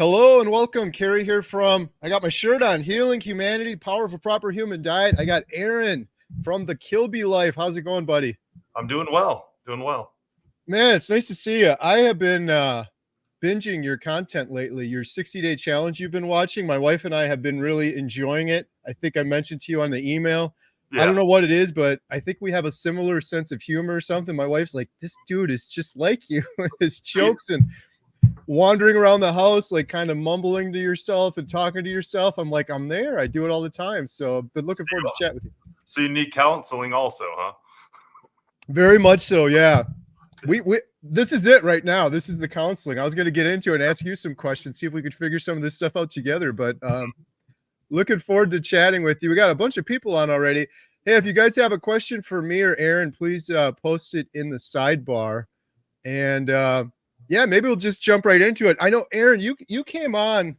Hello and welcome. Kerry here I got my shirt on, Healing Humanity, Power of a Proper Human Diet. I got Aaron from the Kilby Life. How's it going, buddy? I'm doing well. Doing well. Man, it's nice to see you. I have been binging your content lately, your 60-day challenge you've been watching. My wife and I have been really enjoying it. I think I mentioned to you on the email. Yeah. I don't know what it is, but I think we have a similar sense of humor or something. My wife's like, this dude is just like you. His jokes and wandering around the house, like kind of mumbling to yourself and talking to yourself. I'm like, I'm there. I do it all the time. So I've been looking forward to chat with you. So you need counseling also, huh? Very much so. Yeah. We this is it right now. This is the counseling. I was going to get into it and ask you some questions, see if we could figure some of this stuff out together. But looking forward to chatting with you. We got a bunch of people on already. Hey, if you guys have a question for me or Aaron, please post it in the sidebar. And yeah, maybe we'll just jump right into it. I know, Aaron, you came on.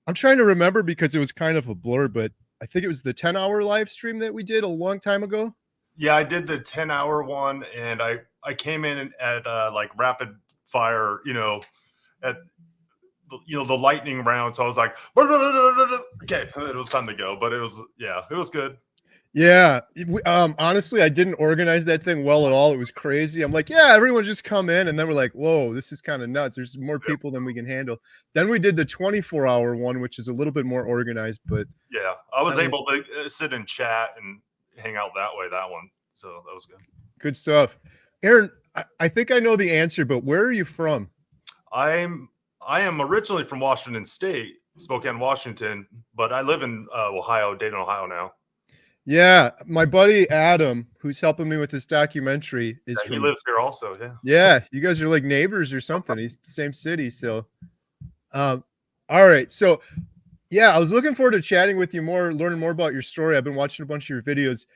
I'm trying to remember because it was kind of a blur, but I think it was the 10-hour live stream that we did a long time ago. Yeah, I did the 10-hour one, and I came in at like rapid fire, at the lightning round. So I was like, okay, it was time to go. But it was good. Yeah. Honestly, I didn't organize that thing well at all. It was crazy. I'm like, yeah, everyone just come in. And then we're like, whoa, this is kind of nuts. There's more people than we can handle. Then we did the 24-hour one, which is a little bit more organized. But yeah, I was able to sit in chat and hang out that way, that one. So that was good. Good stuff. Aaron, I think I know the answer, but where are you from? I am originally from Washington State, Spokane, Washington, but I live in Ohio, Dayton, Ohio now. Yeah, my buddy Adam, who's helping me with this documentary, he lives here also. Yeah, you guys are like neighbors or something. He's same city. So all right. So yeah, I was looking forward to chatting with you more, learning more about your story. I've been watching a bunch of your videos.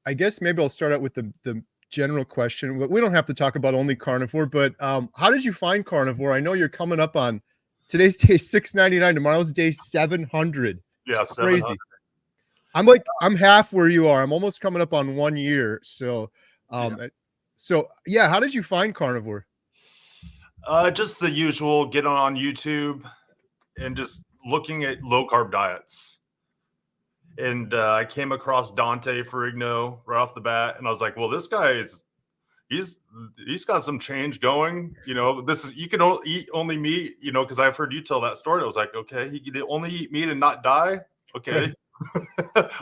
I guess maybe I'll start out with the general question. We don't have to talk about only carnivore, but how did you find carnivore? I know you're coming up on today's day 699, tomorrow's day 700. Yeah, it's crazy. I'm half where you are. I'm almost coming up on 1 year. So yeah, how did you find carnivore? Just the usual, get on YouTube and just looking at low carb diets. And I came across Dante Ferrigno right off the bat, and I was like, well, this guy he's got some change going. You can eat only meat, because I've heard you tell that story. I was like, okay, he can only eat meat and not die. Okay.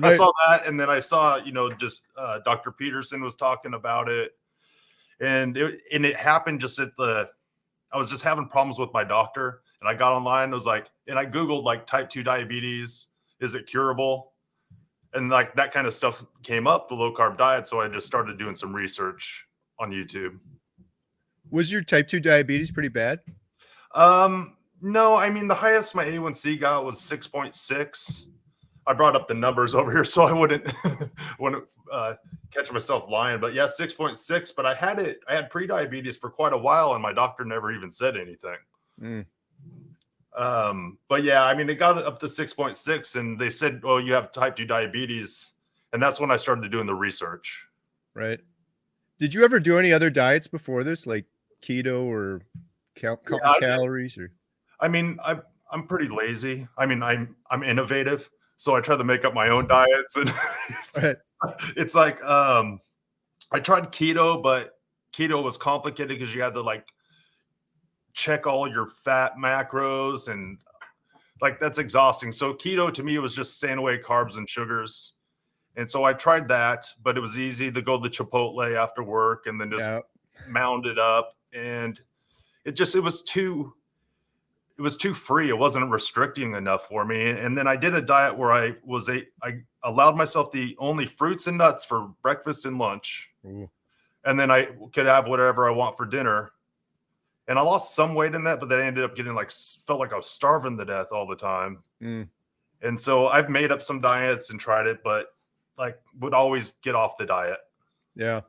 I saw that, and then I saw, just Dr. Peterson was talking about it, and it happened just I was just having problems with my doctor, and I got online, and I Googled like type 2 diabetes, is it curable? And like that kind of stuff came up, the low carb diet. So I just started doing some research on YouTube. Was your type 2 diabetes pretty bad? No, I mean, the highest my A1C got was 6.6. I brought up the numbers over here so I wouldn't catch myself lying, but yeah, 6.6. But I had pre-diabetes for quite a while, and my doctor never even said anything. But yeah, I mean, it got up to 6.6, and they said, "Oh, you have type 2 diabetes," and that's when I started doing the research. Right. Did you ever do any other diets before this, like keto or calories? Or I mean, I'm pretty lazy. I mean, I'm innovative. So I try to make up my own diets, and it's like I tried keto, but keto was complicated because you had to like check all your fat macros, and like that's exhausting. So keto to me was just staying away carbs and sugars, and so I tried that, but it was easy to go to the Chipotle after work and then just mound it up, and it was too free. It wasn't restricting enough for me. And then I did a diet where I allowed myself to eat only fruits and nuts for breakfast and lunch. Ooh. And then I could have whatever I want for dinner. And I lost some weight in that, but then I ended up felt like I was starving to death all the time. And so I've made up some diets and tried it, but like would always get off the diet. Yeah.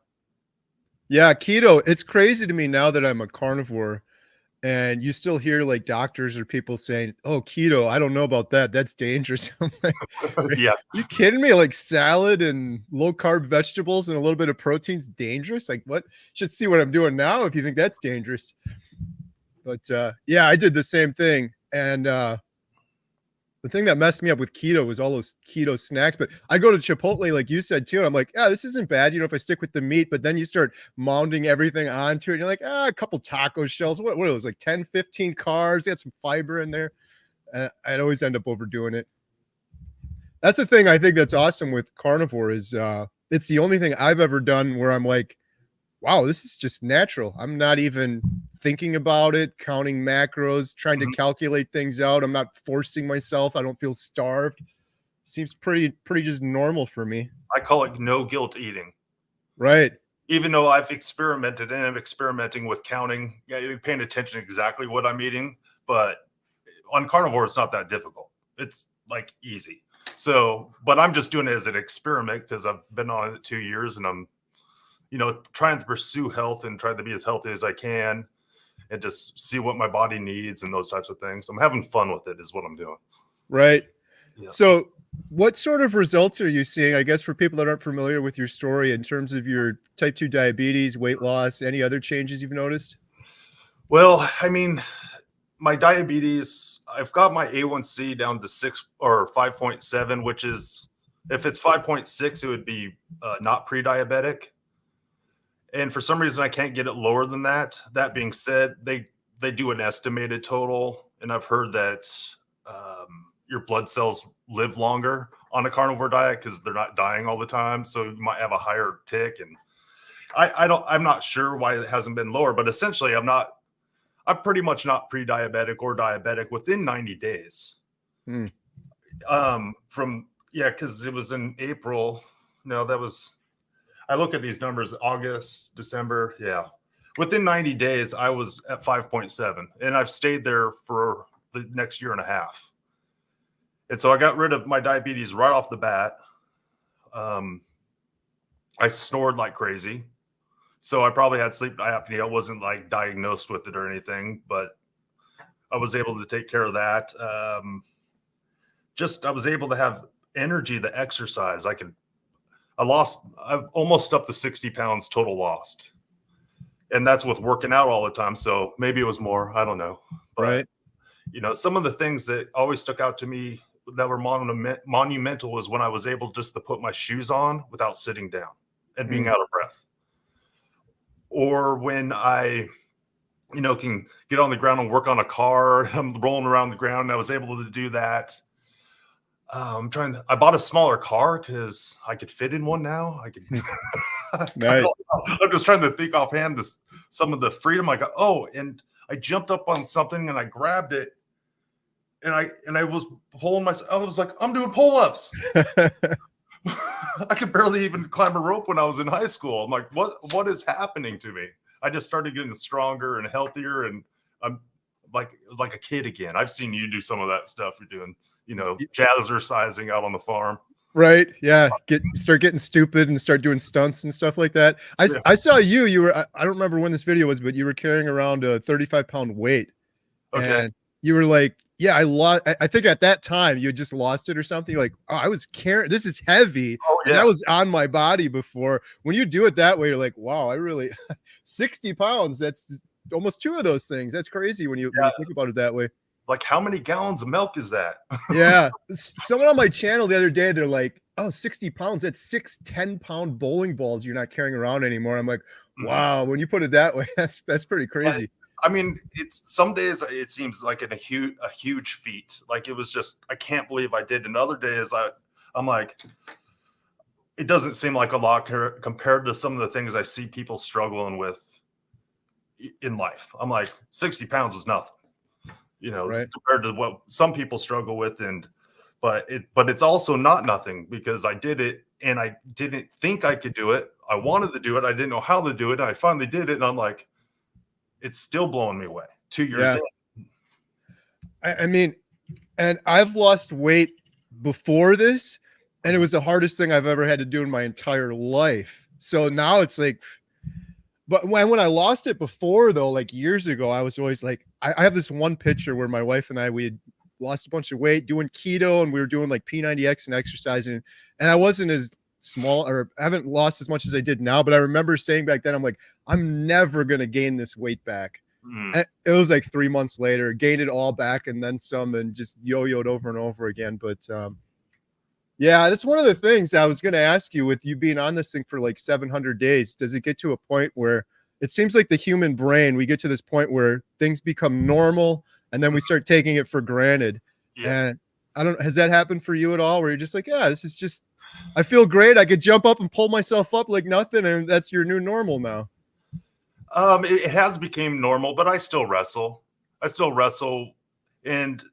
Yeah. Keto. It's crazy to me now that I'm a carnivore. And you still hear like doctors or people saying, oh, keto, I don't know about that. That's dangerous. I'm like, yeah. You kidding me? Like salad and low carb vegetables and a little bit of protein's dangerous? Like what? You should see what I'm doing now if you think that's dangerous. But yeah, I did the same thing. And the thing that messed me up with keto was all those keto snacks. But I go to Chipotle, like you said too. And I'm like, yeah, this isn't bad, if I stick with the meat. But then you start mounding everything onto it. And you're like, a couple taco shells. What are those, like 10, 15 carbs? Got some fiber in there. I'd always end up overdoing it. That's the thing I think that's awesome with carnivore is it's the only thing I've ever done where I'm like, wow, this is just natural. I'm not even thinking about it, counting macros, trying to calculate things out. I'm not forcing myself. I don't feel starved. Seems pretty just normal for me. I call it no guilt eating. Right. Even though I've experimented and I'm experimenting with counting, paying attention to exactly what I'm eating, but on carnivore, it's not that difficult. It's like easy. So, but I'm just doing it as an experiment because I've been on it 2 years and I'm, trying to pursue health and try to be as healthy as I can and just see what my body needs and those types of things. I'm having fun with it is what I'm doing. Right. Yeah. So what sort of results are you seeing, I guess, for people that aren't familiar with your story in terms of your type 2 diabetes, weight loss, any other changes you've noticed? Well, I mean, my diabetes, I've got my A1C down to 6 or 5.7, which is, if it's 5.6, it would be not pre-diabetic. And for some reason, I can't get it lower than that. That being said, they do an estimated total. And I've heard that your blood cells live longer on a carnivore diet because they're not dying all the time. So you might have a higher tick. And I'm not sure why it hasn't been lower, but essentially I'm pretty much not pre-diabetic or diabetic within 90 days. Because it was in April. No, I look at these numbers, August, December. Yeah. Within 90 days, I was at 5.7 and I've stayed there for the next year and a half. And so I got rid of my diabetes right off the bat. I snored like crazy. So I probably had sleep apnea. I wasn't like diagnosed with it or anything, but I was able to take care of that. I was able to have energy, the exercise. I'm almost up to 60 pounds total lost. And that's with working out all the time. So maybe it was more, I don't know. But, right. Some of the things that always stuck out to me that were monumental was when I was able just to put my shoes on without sitting down and being out of breath. Or when I, can get on the ground and work on a car, I'm rolling around the ground. And I was able to do that. I bought a smaller car because I could fit in one now. I could. Nice. I'm just trying to think offhand some of the freedom I got. Oh, and I jumped up on something and I grabbed it, and I was pulling myself. I was like, I'm doing pull-ups. I could barely even climb a rope when I was in high school. I'm like, what is happening to me? I just started getting stronger and healthier, and I'm like a kid again. I've seen you do some of that stuff you're doing. Jazzercising out on the farm. Right. Yeah. Start getting stupid and start doing stunts and stuff like that. I saw you were, I don't remember when this video was, but you were carrying around a 35-pound weight. Okay. And you were like, yeah, I think at that time you had just lost it or something. You're like, oh, I was carrying, this is heavy. Oh, yeah. And that was on my body before. When you do it that way, you're like, wow, 60 pounds. That's almost 2 of those things. That's crazy when you think about it that way. Like, how many gallons of milk is that? Yeah. Someone on my channel the other day, they're like, oh, 60 pounds. That's 6 10-pound bowling balls you're not carrying around anymore. I'm like, wow, when you put it that way, that's pretty crazy. I mean, it's some days it seems like a huge feat. Like, it was just, I can't believe I did. And other days I'm like, it doesn't seem like a lot compared to some of the things I see people struggling with in life. I'm like, 60 pounds is nothing. Right. Compared to what some people struggle with. But it's also not nothing because I did it and I didn't think I could do it. I wanted to do it. I didn't know how to do it. And I finally did it. And I'm like, it's still blowing me away 2 years in. I mean, and I've lost weight before this, and it was the hardest thing I've ever had to do in my entire life. So now it's like, but when I lost it before, though, like years ago, I was always like, I have this one picture where my wife and we had lost a bunch of weight doing keto, and we were doing like P90X and exercising, and I wasn't as small, or I haven't lost as much as I did now, but I remember saying back then, I'm like, I'm never going to gain this weight back. And it was like 3 months later, gained it all back and then some, and just yo-yoed over and over again. But yeah, that's one of the things I was going to ask you, with you being on this thing for like 700 days. Does it get to a point where it seems like the human brain, we get to this point where things become normal and then we start taking it for granted? Yeah. And I don't, has that happened for you at all, where you're just like, yeah, this is just, I feel great. I could jump up and pull myself up like nothing, and that's your new normal now? It has become normal, but I still wrestle. And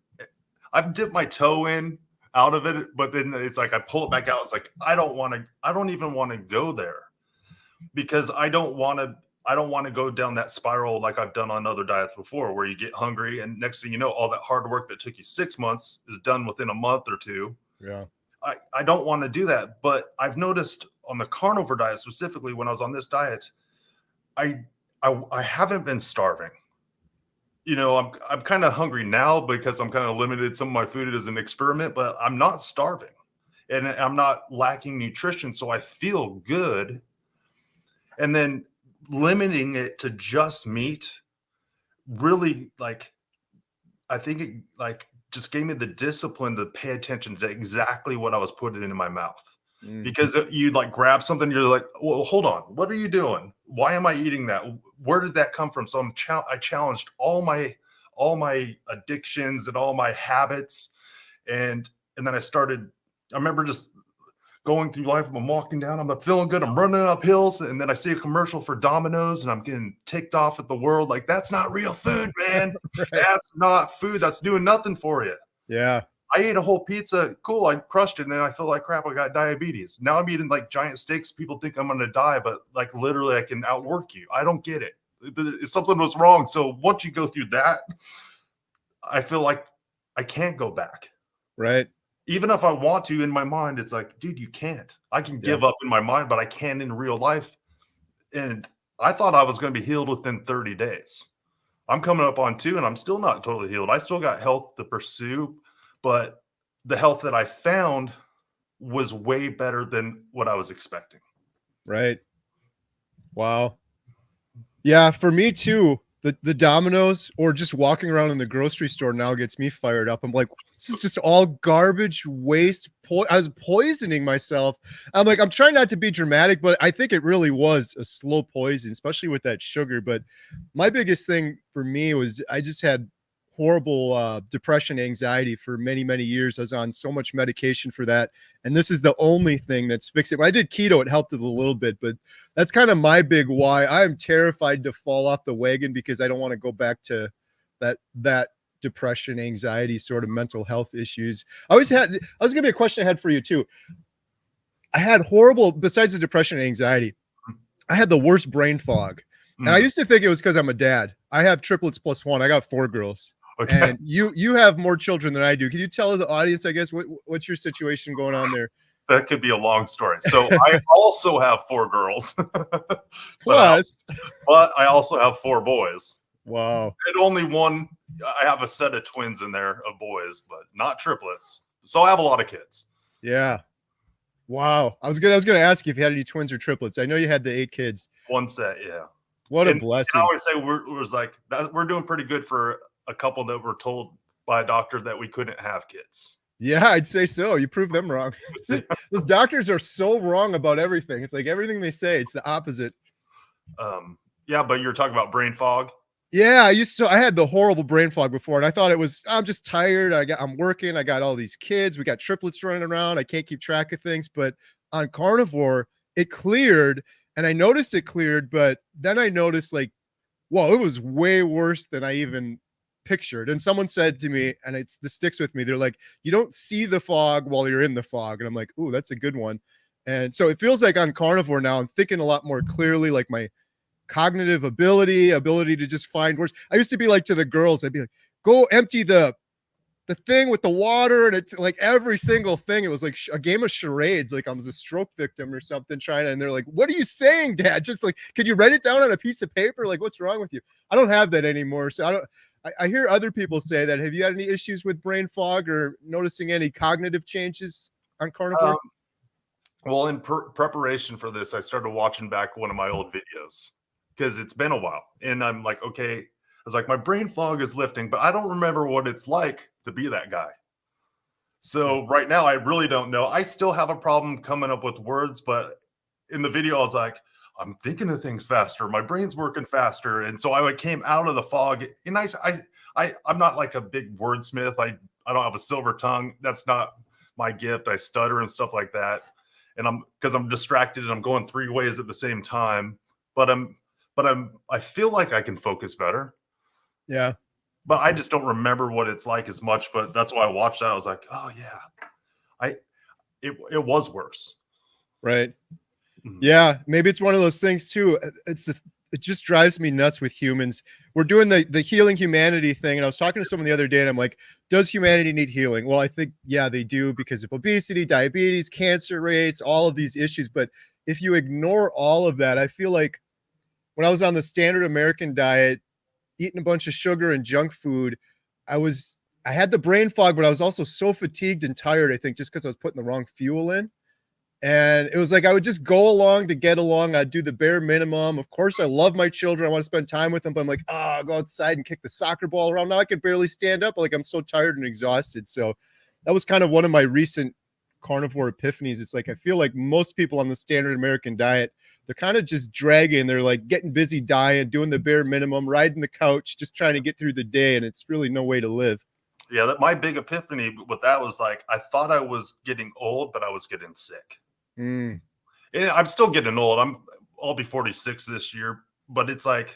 I've dipped my toe in out of it, but then it's like I pull it back out. It's like I don't even want to go there, because I don't want to go down that spiral like I've done on other diets before, where you get hungry and next thing you know, all that hard work that took you 6 months is done within a month or two. Yeah. I don't want to do that. But I've noticed on the carnivore diet, specifically when I was on this diet, I haven't been starving. I'm kind of hungry now because I'm kind of limited some of my food as an experiment, but I'm not starving and I'm not lacking nutrition. So I feel good. And then limiting it to just meat really, like, I think it like just gave me the discipline to pay attention to exactly what I was putting into my mouth. Because you like grab something, you're like, well, hold on, what are you doing? Why am I eating that? Where did that come from? So I challenged all my addictions and all my habits, and then I remember just going through life. I'm walking down, I'm feeling good, I'm running up hills, and then I see a commercial for Domino's, and I'm getting ticked off at the world. Like, that's not real food, man. Right. That's not food. That's doing nothing for you. Yeah. I ate a whole pizza. Cool. I crushed it. And then I feel like crap. I got diabetes. Now I'm eating like giant steaks. People think I'm going to die, but like literally I can outwork you. I don't get it. Something was wrong. So once you go through that, I feel like I can't go back. Right. Even if I want to, in my mind, it's like, dude, you can't. I can give up in my mind, but I can in real life. And I thought I was going to be healed within 30 days. I'm coming up on 2 and I'm still not totally healed. I still got health to pursue. But the health that I found was way better than what I was expecting. Right. Wow. Yeah, for me too. The Domino's or just walking around in the grocery store now gets me fired up. I'm like, this is just all garbage, waste. I was poisoning myself. I'm like, I'm trying not to be dramatic, but I think it really was a slow poison, especially with that sugar. But my biggest thing for me was I just had horrible depression, anxiety for many, many years. I was on so much medication for that. And this is the only thing that's fixed it. When I did keto, it helped it a little bit, but that's kind of my big why. I am terrified to fall off the wagon because I don't want to go back to that depression, anxiety, sort of mental health issues. I was going to be a question I had for you too. I had horrible, besides the depression and anxiety, I had the worst brain fog. And I used to think it was because I'm a dad. I have triplets +1. I got 4 girls. Okay. And you have more children than I do. Can you tell the audience, I guess, what's your situation going on there? That could be a long story. So I also have 4 girls. But I also have 4 boys. Wow. And only one, I have a set of twins in there of boys, but not triplets. So I have a lot of kids. Yeah. Wow. I was gonna ask you if you had any twins or triplets. I know you had the 8 kids. One set, yeah. What a blessing. I always say we're doing pretty good for a couple that were told by a doctor that we couldn't have kids. Yeah, I'd say so. You proved them wrong. Those doctors are so wrong about everything. It's like everything they say, it's the opposite. Yeah, but you're talking about brain fog. Yeah, I had the horrible brain fog before, and I thought I'm just tired. I'm working. I got all these kids. We got triplets running around. I can't keep track of things. But on carnivore, it cleared. And I noticed it cleared, but then I noticed like, whoa, it was way worse than I even pictured. And someone said to me, and this sticks with me, they're like, you don't see the fog while you're in the fog. And I'm like, ooh, that's a good one. And so it feels like on carnivore now, I'm thinking a lot more clearly, like my cognitive ability to just find words. I used to be like to the girls, I'd be like, go empty the thing with the water, and it's like every single thing. It was like a game of charades. Like I was a stroke victim or something and they're like, what are you saying, Dad? Just like, could you write it down on a piece of paper? Like, what's wrong with you? I don't have that anymore. So I hear other people say that. Have you had any issues with brain fog or noticing any cognitive changes on carnivore? Well, in preparation for this, I started watching back one of my old videos because it's been a while. And I'm like, okay, was like, my brain fog is lifting, but I don't remember what it's like to be that guy. So right now, I really don't know. I still have a problem coming up with words, but in the video, I was like, I'm thinking of things faster. My brain's working faster. And so I came out of the fog. And I'm not like a big wordsmith. I don't have a silver tongue. That's not my gift. I stutter and stuff like that. And because I'm distracted and I'm going 3 ways at the same time. But I feel like I can focus better. Yeah. But I just don't remember what it's like as much. But that's why I watched that. I was like, oh yeah, it was worse. Right. Yeah, maybe it's one of those things too. It just drives me nuts with humans. We're doing the healing humanity thing, and I was talking to someone the other day, and I'm like, does humanity need healing? Well, I think, yeah, they do, because of obesity, diabetes, cancer rates, all of these issues. But if you ignore all of that, I feel like when I was on the standard American diet, eating a bunch of sugar and junk food, I had the brain fog, but I was also so fatigued and tired, I think, just because I was putting the wrong fuel in. And it was like I would just go along to get along. I'd do the bare minimum. Of course, I love my children. I want to spend time with them, but I'm like, I'll go outside and kick the soccer ball around. Now I can barely stand up. Like, I'm so tired and exhausted. So that was kind of one of my recent carnivore epiphanies. It's like I feel like most people on the standard American diet, they're kind of just dragging. They're like getting busy dying, doing the bare minimum, riding the couch, just trying to get through the day. And it's really no way to live. Yeah, my big epiphany with that was like, I thought I was getting old, but I was getting sick. And I'm still getting old. I'll be 46 this year, but it's like,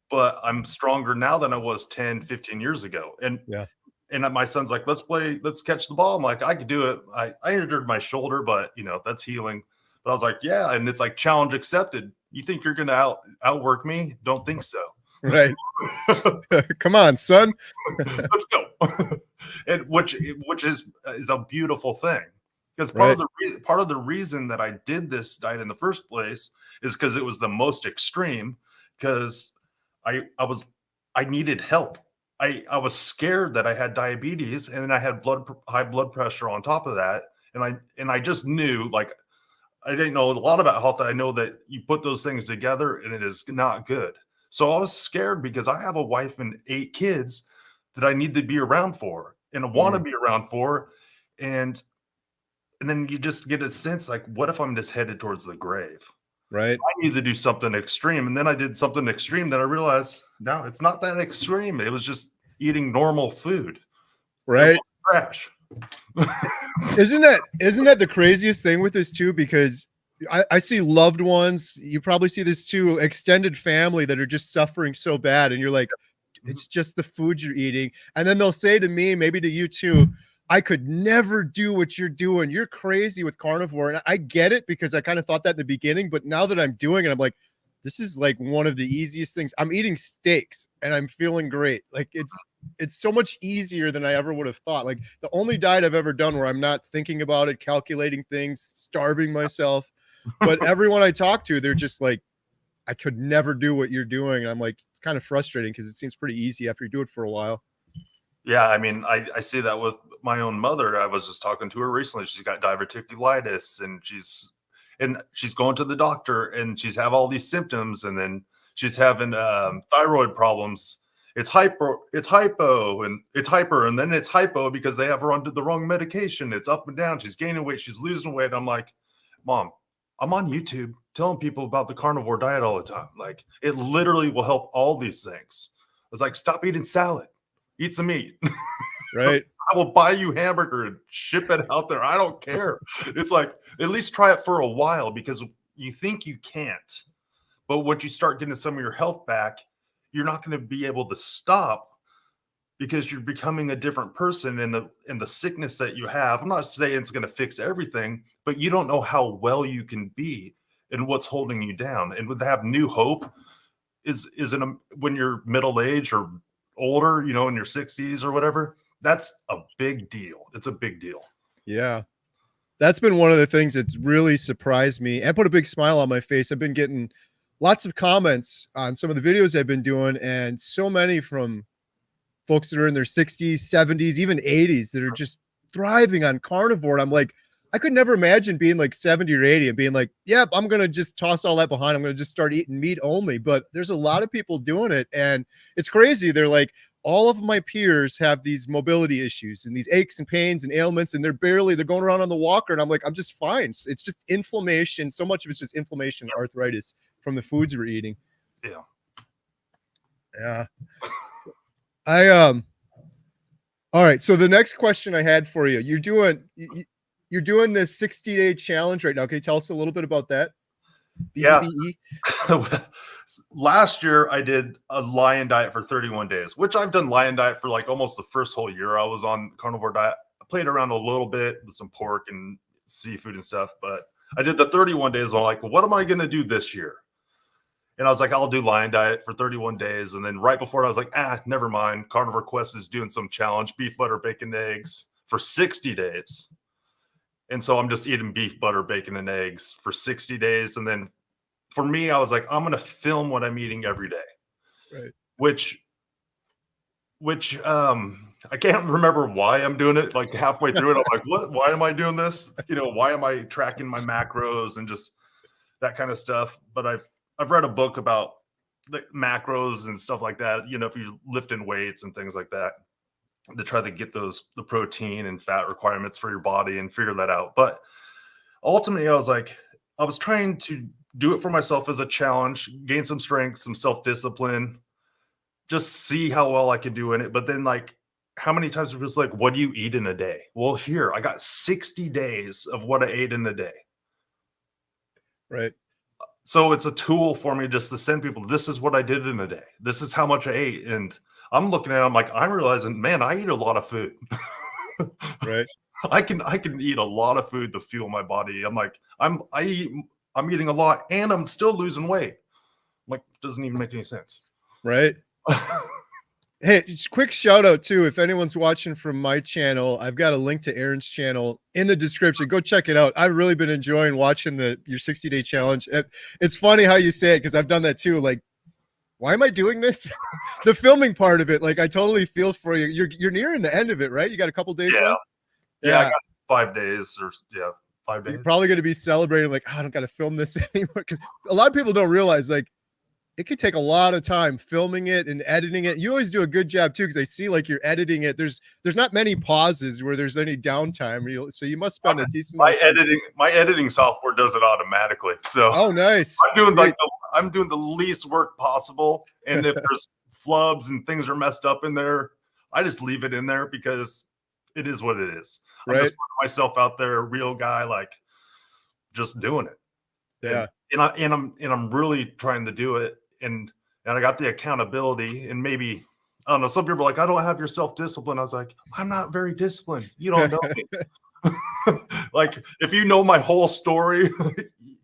but I'm stronger now than I was 10, 15 years ago. And my son's like, let's catch the ball. I'm like, I could do it. I injured my shoulder, but that's healing. But I was like, yeah. And it's like, challenge accepted. You think you're going to outwork me? Don't think so. Right. Come on, son. Let's go. And which is a beautiful thing. Because part of the reason that I did this diet in the first place is because it was the most extreme. Because I needed help. I was scared that I had diabetes, and then I had high blood pressure on top of that. And I just knew, like, I didn't know a lot about health. I know that you put those things together and it is not good. So I was scared because I have a wife and 8 kids that I need to be around for and I want to be around for. And then you just get a sense like, what if I'm just headed towards the grave? Right. I need to do something extreme. And then I did something extreme that I realized, no, it's not that extreme. It was just eating normal food. Right. Trash. Isn't that the craziest thing with this too? Because I see loved ones, you probably see this too, extended family that are just suffering so bad. And you're like, it's just the food you're eating. And then they'll say to me, maybe to you too, I could never do what you're doing. You're crazy with carnivore. And I get it, because I kind of thought that in the beginning, but now that I'm doing it, I'm like, this is like one of the easiest things. I'm eating steaks and I'm feeling great. Like it's so much easier than I ever would have thought. Like the only diet I've ever done where I'm not thinking about it, calculating things, starving myself. But everyone I talk to, they're just like, I could never do what you're doing. And I'm like, it's kind of frustrating because it seems pretty easy after you do it for a while. Yeah, I mean, I see that with my own mother. I was just talking to her recently. She's got diverticulitis, and she's going to the doctor, and she's have all these symptoms, and then she's having thyroid problems. It's hypo, and it's hyper, and then it's hypo because they have her on the wrong medication. It's up and down. She's gaining weight. She's losing weight. I'm like, Mom, I'm on YouTube telling people about the carnivore diet all the time. Like, it literally will help all these things. It's like, stop eating salad. Eat some meat. Right. I will buy you hamburger and ship it out there. I don't care. It's like, at least try it for a while, because you think you can't. But once you start getting some of your health back, you're not going to be able to stop, because you're becoming a different person, and the sickness that you have. I'm not saying it's going to fix everything, but you don't know how well you can be and what's holding you down. And to have new hope when you're middle age or older, in your 60s or whatever, that's a big deal. It's a big deal. Yeah. That's been one of the things that's really surprised me and put a big smile on my face. I've been getting lots of comments on some of the videos I've been doing, and so many from folks that are in their 60s, 70s, even 80s that are just thriving on carnivore. And I'm like, I could never imagine being like 70 or 80 and being like, yep, I'm going to just toss all that behind. I'm going to just start eating meat only. But there's a lot of people doing it. And it's crazy. They're like, all of my peers have these mobility issues and these aches and pains and ailments, and they're going around on the walker. And I'm like, I'm just fine. It's just inflammation. So much of it's just inflammation, arthritis from the foods we're eating. Yeah. Yeah. All right. So the next question I had for you, you're doing this 60-day challenge right now. Can you tell us a little bit about that? Yes. BBE? Last year I did a lion diet for 31 days, which I've done lion diet for like almost the first whole year I was on carnivore diet. I played around a little bit with some pork and seafood and stuff, but I did the 31 days. I'm like, what am I going to do this year? And I was like, I'll do lion diet for 31 days. And then right before I was like, never mind. Carnivore Quest is doing some challenge, beef, butter, bacon, eggs for 60 days. And so I'm just eating beef, butter, bacon, and eggs for 60 days. And then for me, I was like, I'm going to film what I'm eating every day. Right. Which I can't remember why I'm doing it. Like halfway through it, I'm like, what? Why am I doing this? Why am I tracking my macros and just that kind of stuff? But I've read a book about the macros and stuff like that. If you're lifting weights and things like that, to try to get the protein and fat requirements for your body and figure that out. But ultimately, I was trying to do it for myself as a challenge, gain some strength, some self-discipline, just see how well I can do in it. But then like, how many times it was like, what do you eat in a day? Well, here, I got 60 days of what I ate in a day. Right. So it's a tool for me just to send people, this is what I did in a day. This is how much I ate. And I'm looking at it, I'm like, I'm realizing, man, I eat a lot of food. Right. I can eat a lot of food to fuel my body. I'm like, I'm eating a lot and I'm still losing weight. I'm like, doesn't even make any sense. Right. Hey, just quick shout out too. If anyone's watching from my channel, I've got a link to Aaron's channel in the description. Go check it out. I've really been enjoying watching your 60-day challenge. It's funny how you say it, because I've done that too. Like, why am I doing this? The filming part of it, like, I totally feel for you. You're nearing the end of it, right? You got a couple days left. Yeah, I got 5 days 5 days. You're probably going to be celebrating like, I don't got to film this anymore, because a lot of people don't realize like it could take a lot of time filming it and editing it. You always do a good job too, because I see like you're editing it. There's not many pauses where there's any downtime. So you must spend a decent amount of time. My editing software does it automatically. So oh, nice. I'm doing the least work possible. And if there's flubs and things are messed up in there, I just leave it in there because it is what it is. I'm just putting myself out there, a real guy, like just doing it. Yeah. And I'm really trying to do it. And I got the accountability, and maybe, I don't know, some people are like, I don't have your self-discipline. I was like, I'm not very disciplined. You don't know me. Like, if you know my whole story,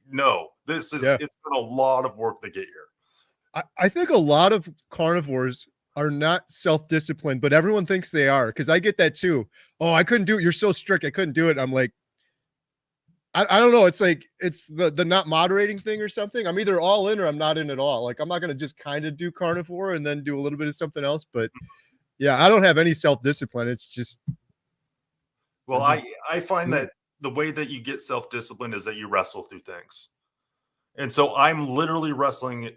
no, it's been a lot of work to get here. I think a lot of carnivores are not self-disciplined, but everyone thinks they are, because I get that too. Oh, I couldn't do it. You're so strict. I couldn't do it. I'm like, I don't know. It's like, it's the not moderating thing or something. I'm either all in or I'm not in at all. Like, I'm not going to just kind of do carnivore and then do a little bit of something else. But yeah, I don't have any self-discipline. It's just. Well, I find that the way that you get self-discipline is that you wrestle through things. And so I'm literally wrestling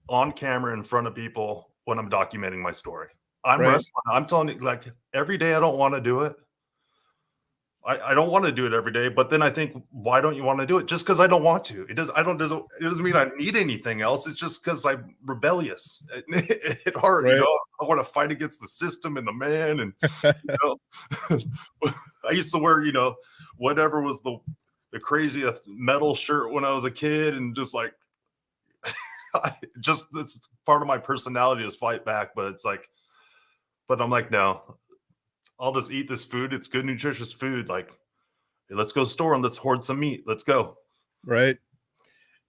on camera in front of people when I'm documenting my story. I'm wrestling. I'm telling you, like, every day I don't want to do it. I don't want to do it every day, but then I think, why don't you want to do it? Just because I don't want to. It doesn't mean I need anything else. It's just because I'm rebellious at heart. I want to fight against the system and the man. And I used to wear, whatever was the craziest metal shirt when I was a kid, and just like, it's part of my personality is fight back. But it's like, but I'm like, no. I'll just eat this food. It's good, nutritious food. Like, hey, let's go to the store and let's hoard some meat. Let's go. Right.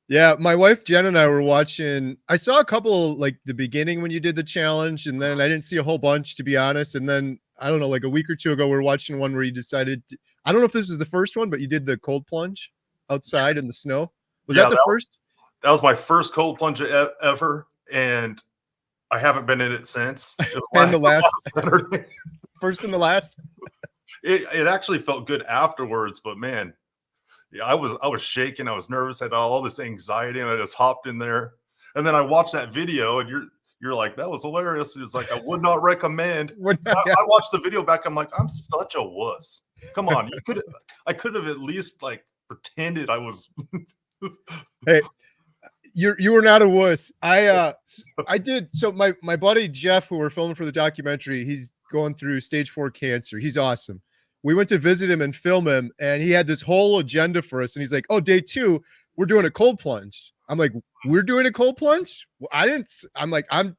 Yeah. My wife, Jen, and I were watching. I saw a couple, like the beginning when you did the challenge, and then I didn't see a whole bunch, to be honest. And then, I don't know, like a week or two ago, we were watching one where you decided, I don't know if this was the first one, but you did the cold plunge outside in the snow. Was that the first? That was my first cold plunge ever. And I haven't been in it since. It was and the last Saturday. First and the last. It actually felt good afterwards, but man, Yeah, I was shaking, I was nervous, had all this anxiety, and I just hopped in there. And then I watched that video, and you're like, "That was hilarious." It's like, "I would not recommend." What? Yeah. I watched the video back, I'm like, "I'm such a wuss. Come on, I could have at least, like, pretended I was." Hey, you were not a wuss. I did. So my buddy Jeff, who we're filming for the documentary, he's going through stage 4 cancer. He's awesome. We went to visit him and film him, and he had this whole agenda for us. And he's like, "Oh, day 2, we're doing a cold plunge." I'm like, "We're doing a cold plunge?" Well, I didn't. I'm like, I'm.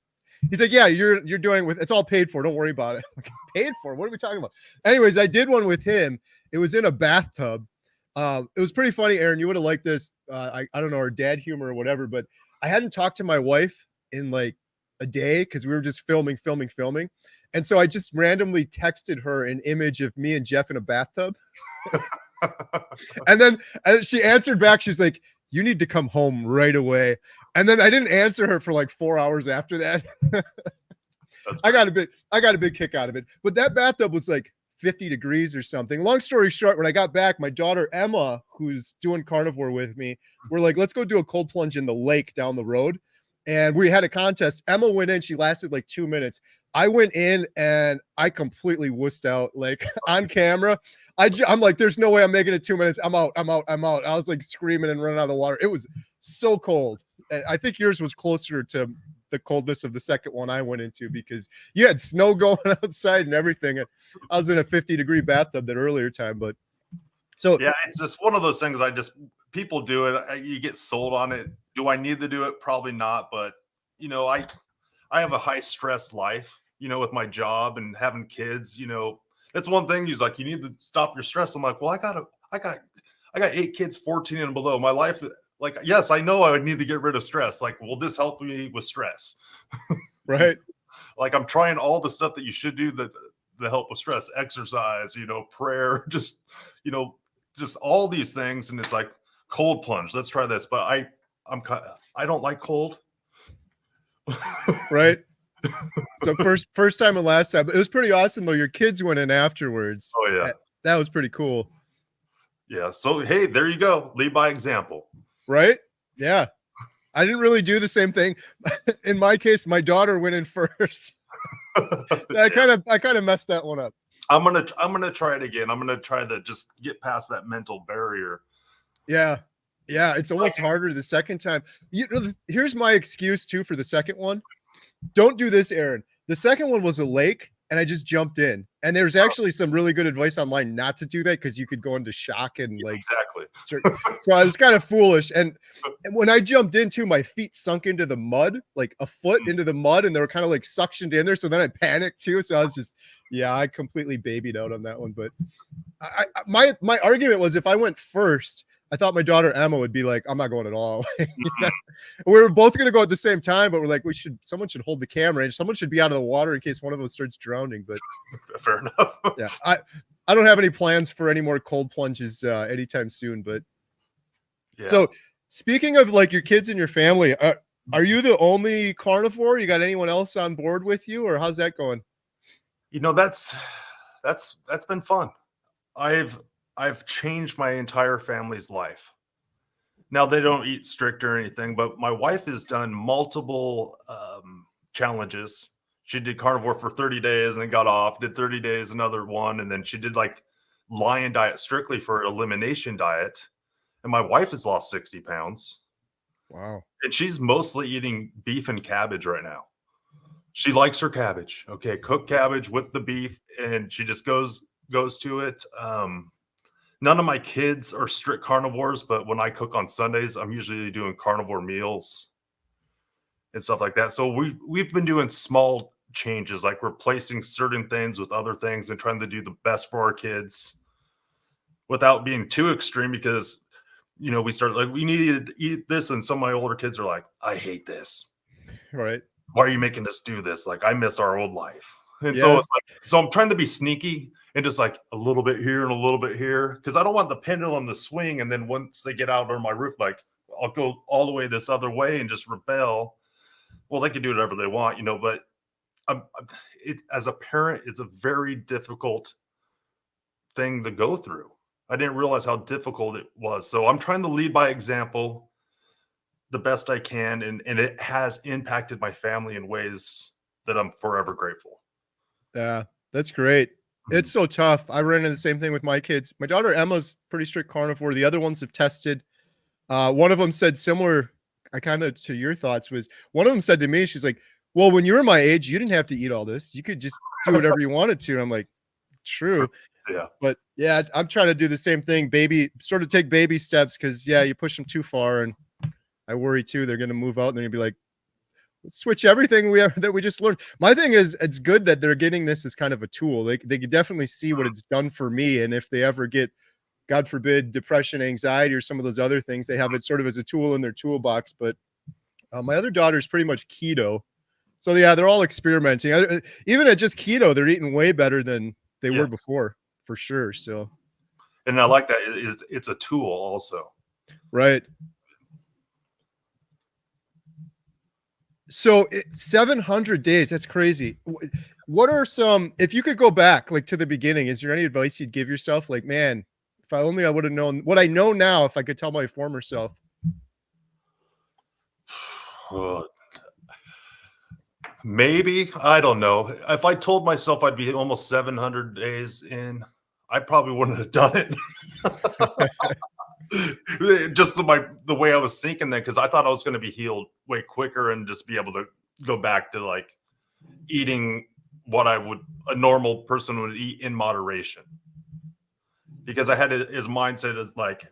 He's like, "Yeah, you're doing with. It's all paid for. Don't worry about it." I'm like, it's paid for. What are we talking about? Anyways, I did one with him. It was in a bathtub. It was pretty funny, Aaron. You would have liked this. I don't know, our dad humor or whatever, but I hadn't talked to my wife in like a day because we were just filming. And so I just randomly texted her an image of me and Jeff in a bathtub. And then she answered back. She's like, "You need to come home right away." And then I didn't answer her for like 4 hours after that. I got a big kick out of it. But that bathtub was like 50 degrees or something. Long story short, when I got back, my daughter Emma, who's doing carnivore with me, we're like, "Let's go do a cold plunge in the lake down the road." And we had a contest. Emma went in. She lasted like 2 minutes. I went in and I completely wussed out, like on camera. I'm like, "There's no way I'm making it 2 minutes. I'm out. I was like screaming and running out of the water. It was so cold. I think yours was closer to the coldness of the second one I went into because you had snow going outside and everything. I was in a 50-degree bathtub that earlier time, but so Yeah, it's just one of those things. People do it. You get sold on it. Do I need to do it? Probably not. But I have a high stress life. With my job and having kids. That's one thing. He's like, "You need to stop your stress." I'm like, "Well, I got 8 kids, 14 and below. My life, like, yes, I know I would need to get rid of stress. Like, will this help me with stress?" right. Like, I'm trying all the stuff that you should do that help with stress, exercise, prayer, just all these things. And it's like cold plunge. Let's try this. But I don't like cold. Right. So first time and last time. It was pretty awesome though. Your kids went in afterwards. Oh yeah. That was pretty cool. Yeah. So, hey, there you go. Lead by example. Right? Yeah. I didn't really do the same thing. In my case, my daughter went in first. I kind of messed that one up. I'm gonna try it again. I'm gonna try to just get past that mental barrier. Yeah. Yeah. It's almost harder the second time. Here's my excuse too for the second one. Don't do this, Aaron. The second one was a lake and I just jumped in. And there's actually some really good advice online not to do that because you could go into shock and like exactly. So I was kind of foolish. And when I jumped into, my feet sunk into the mud, like a foot into the mud, and they were kind of like suctioned in there. So then I panicked too. So I was just, I completely babied out on that one. But my argument was if I went first, I thought my daughter Emma would be like, "I'm not going at all." We were both going to go at the same time, but we're like, someone should hold the camera and someone should be out of the water in case one of us starts drowning. But fair enough. Yeah, I don't have any plans for any more cold plunges anytime soon. But So speaking of like your kids and your family, are you the only carnivore? You got anyone else on board with you, or how's that going? That's been fun. I've changed my entire family's life. Now they don't eat strict or anything, but my wife has done multiple challenges. She did carnivore for 30 days and then got off, did 30 days, another one. And then she did like lion diet strictly for elimination diet. And my wife has lost 60 pounds. Wow. And she's mostly eating beef and cabbage right now. She likes her cabbage. Okay. Cooked cabbage with the beef. And she just goes to it. None of my kids are strict carnivores, but when I cook on Sundays, I'm usually doing carnivore meals and stuff like that. So we've been doing small changes, like replacing certain things with other things and trying to do the best for our kids without being too extreme because, we start like, we need to eat this. And some of my older kids are like, "I hate this. Right. Why are you making us do this? Like, I miss our old life." And Yes. so it's like, so I'm trying to be sneaky and just like a little bit here and a little bit here. Cause I don't want the pendulum to swing. And then once they get out on my roof, like I'll go all the way this other way and just rebel. Well, they can do whatever they want, but as a parent, it's a very difficult thing to go through. I didn't realize how difficult it was. So I'm trying to lead by example the best I can, and it has impacted my family in ways that I'm forever grateful. Yeah, that's great. Mhm. It's so tough. I ran into the same thing with my kids. My daughter Emma's pretty strict carnivore. The other ones have tested. One of them said similar, I kind of to your thoughts was one of them said to me, she's like, well, when you were my age, you didn't have to eat all this. You could just do whatever you wanted to. And I'm like, true. Yeah. But yeah, I'm trying to do the same thing, baby, sort of take baby steps because yeah, you push them too far. And I worry too, they're going to move out and they're going to be like, let's switch everything that we just learned. My thing is, it's good that they're getting this as kind of a tool. They could definitely see what it's done for me. And if they ever get, God forbid, depression, anxiety, or some of those other things, they have it sort of as a tool in their toolbox. But my other daughter's pretty much keto. So yeah, they're all experimenting. Even at just keto, they're eating way better than they Yeah. were before, for sure. So, And I like that it's a tool also. right. So 700 days, that's crazy. What are some, if you could go back like to the beginning, is there any advice you'd give yourself? Like, man, if I only I would have known what I know now, if I could tell my former self. Maybe, I don't know. If I told myself I'd be almost 700 days in, I probably wouldn't have done it. Just the way I was thinking then, because I thought I was going to be healed way quicker and just be able to go back to like eating what a normal person would eat in moderation. Because I had his mindset as like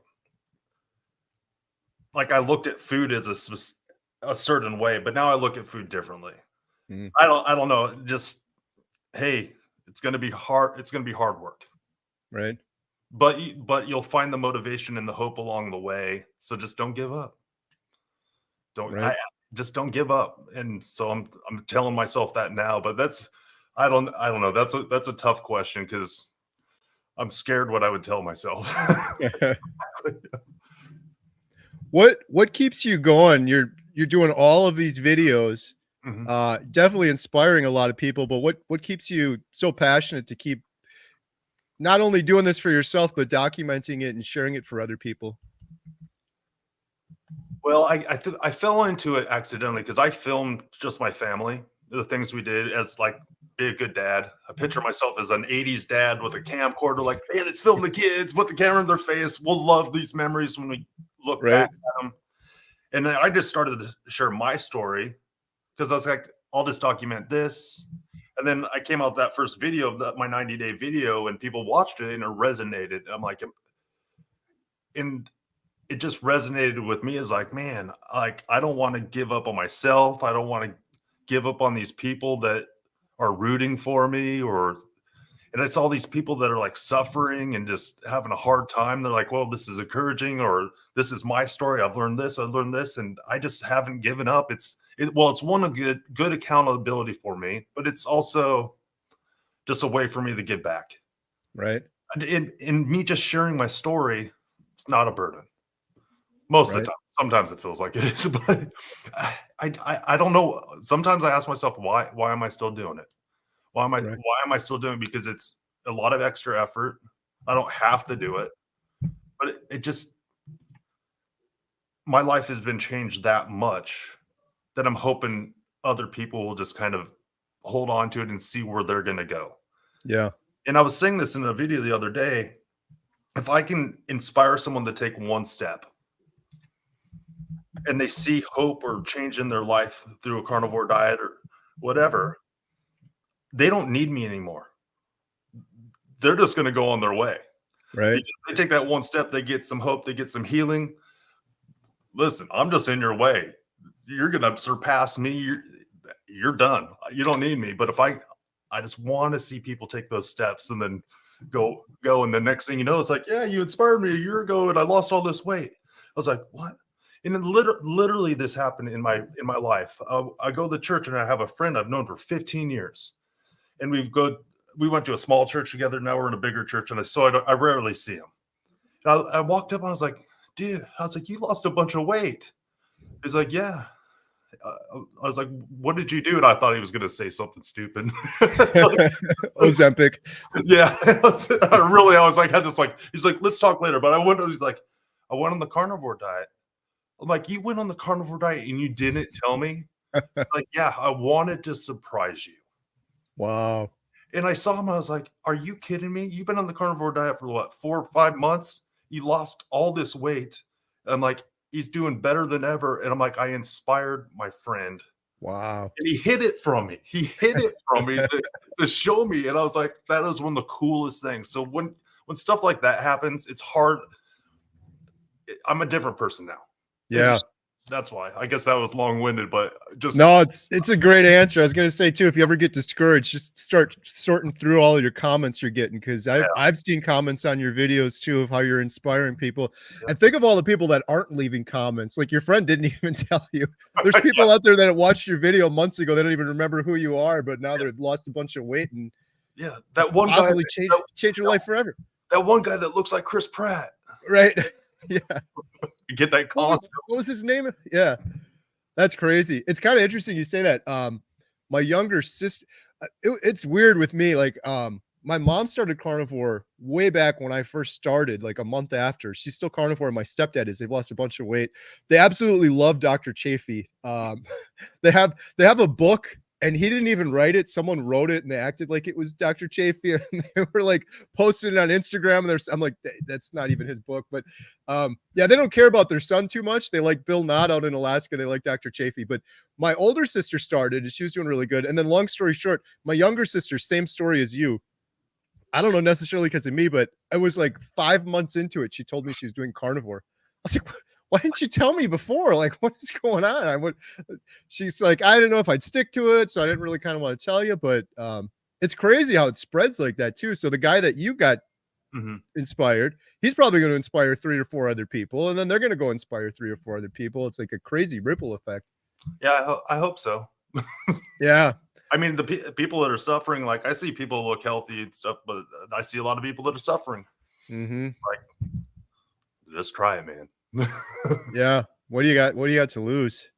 I looked at food as a certain way, but now I look at food differently. Mhm. I don't know. Just, hey, it's going to be hard. It's going to be hard work, Right. but you'll find the motivation and the hope along the way. So just don't give up. Right. Just don't give up. And so I'm telling myself that now, but I don't know. That's a tough question because I'm scared what I would tell myself. What keeps you going? You're doing all of these videos, Mhm. definitely inspiring a lot of people, but what keeps you so passionate to keep not only doing this for yourself, but documenting it and sharing it for other people? Well, I fell into it accidentally because I filmed just my family, the things we did as like be a good dad. I picture myself as an 80s dad with a camcorder, like, hey, let's film the kids, put the camera in their face. We'll love these memories when we look back Right. at them. And then I just started to share my story because I was like, I'll just document this. And then I came out with that first video of my 90-day video, and people watched it and it resonated. I'm like, and it just resonated with me as like, man, like I don't want to give up on myself. I don't want to give up on these people that are rooting for me, and it's all these people that are like suffering and just having a hard time. They're like, well, this is encouraging, or this is my story. I've learned this, and I just haven't given up. It's one of good accountability for me, but it's also just a way for me to give back. Right. And in me just sharing my story, it's not a burden. Most of Right. the time. Sometimes it feels like it is, but I don't know. Sometimes I ask myself, why am I still doing it? Right. Why am I still doing it? Because it's a lot of extra effort. I don't have to do it, but it just my life has been changed that much that I'm hoping other people will just kind of hold on to it and see where they're going to go. Yeah. And I was saying this in a video the other day. If I can inspire someone to take one step and they see hope or change in their life through a carnivore diet or whatever, they don't need me anymore. They're just going to go on their way. Right. Because they take that one step, they get some hope, they get some healing. Listen, I'm just in your way. You're going to surpass me. You're done. You don't need me. But if I just want to see people take those steps and then go. And the next thing you know, it's like, yeah, you inspired me a year ago and I lost all this weight. I was like, what? And then literally this happened in my life. I go to the church and I have a friend I've known for 15 years. And we went to a small church together. Now we're in a bigger church. And I rarely see him. And I walked up and I was like, dude, I was like, you lost a bunch of weight. He's like, yeah. I was like, what did you do? And I thought he was going to say something stupid. Ozempic. Yeah. I was like, he's like, let's talk later. But he's like, I went on the carnivore diet. I'm like, you went on the carnivore diet and you didn't tell me? Like, yeah, I wanted to surprise you. Wow. And I saw him. I was like, are you kidding me? You've been on the carnivore diet for what, 4 or 5 months? You lost all this weight. I'm like, he's doing better than ever. And I'm like, I inspired my friend. Wow. And he hid it from me. He hid it from me to show me. And I was like, that is one of the coolest things. So when stuff like that happens, it's hard. I'm a different person now. Yeah. That's why. I guess that was long-winded, but just no, it's a great answer. I was going to say too, if you ever get discouraged, just start sorting through all of your comments you're getting, because I've seen comments on your videos too of how you're inspiring people. Yeah. And think of all the people that aren't leaving comments. Like your friend didn't even tell you. There's people out there that watched your video months ago. They don't even remember who you are, but now they've lost a bunch of weight and that one guy change your life forever. That one guy that looks like Chris Pratt, right? Yeah. You get that call. What was his name? Yeah. That's crazy. It's kind of interesting you say that. My younger sister, it's weird with me. Like, my mom started carnivore way back when I first started, like a month after. She's still carnivore. My stepdad is. They've lost a bunch of weight. They absolutely love Dr. Chafee. They have a book, and he didn't even write it. Someone wrote it, and they acted like it was Dr. Chafee, and they were like posting it on Instagram. And I'm like, that's not even his book. But yeah, they don't care about their son too much. They like Bill Knott out in Alaska. They like Dr. Chafee. But my older sister started, and she was doing really good. And then, long story short, my younger sister, same story as you. I don't know necessarily because of me, but I was like 5 months into it. She told me she was doing carnivore. I was like, why didn't you tell me before? Like, what is going on? She's like, I didn't know if I'd stick to it, so I didn't really kind of want to tell you. But it's crazy how it spreads like that too. So the guy that you got inspired, he's probably going to inspire 3 or 4 other people, and then they're going to go inspire 3 or 4 other people. It's like a crazy ripple effect. Yeah, I hope so. Yeah. I mean, the people that are suffering, like I see people look healthy and stuff, but I see a lot of people that are suffering. Like, just try it, man. Yeah. What do you got to lose?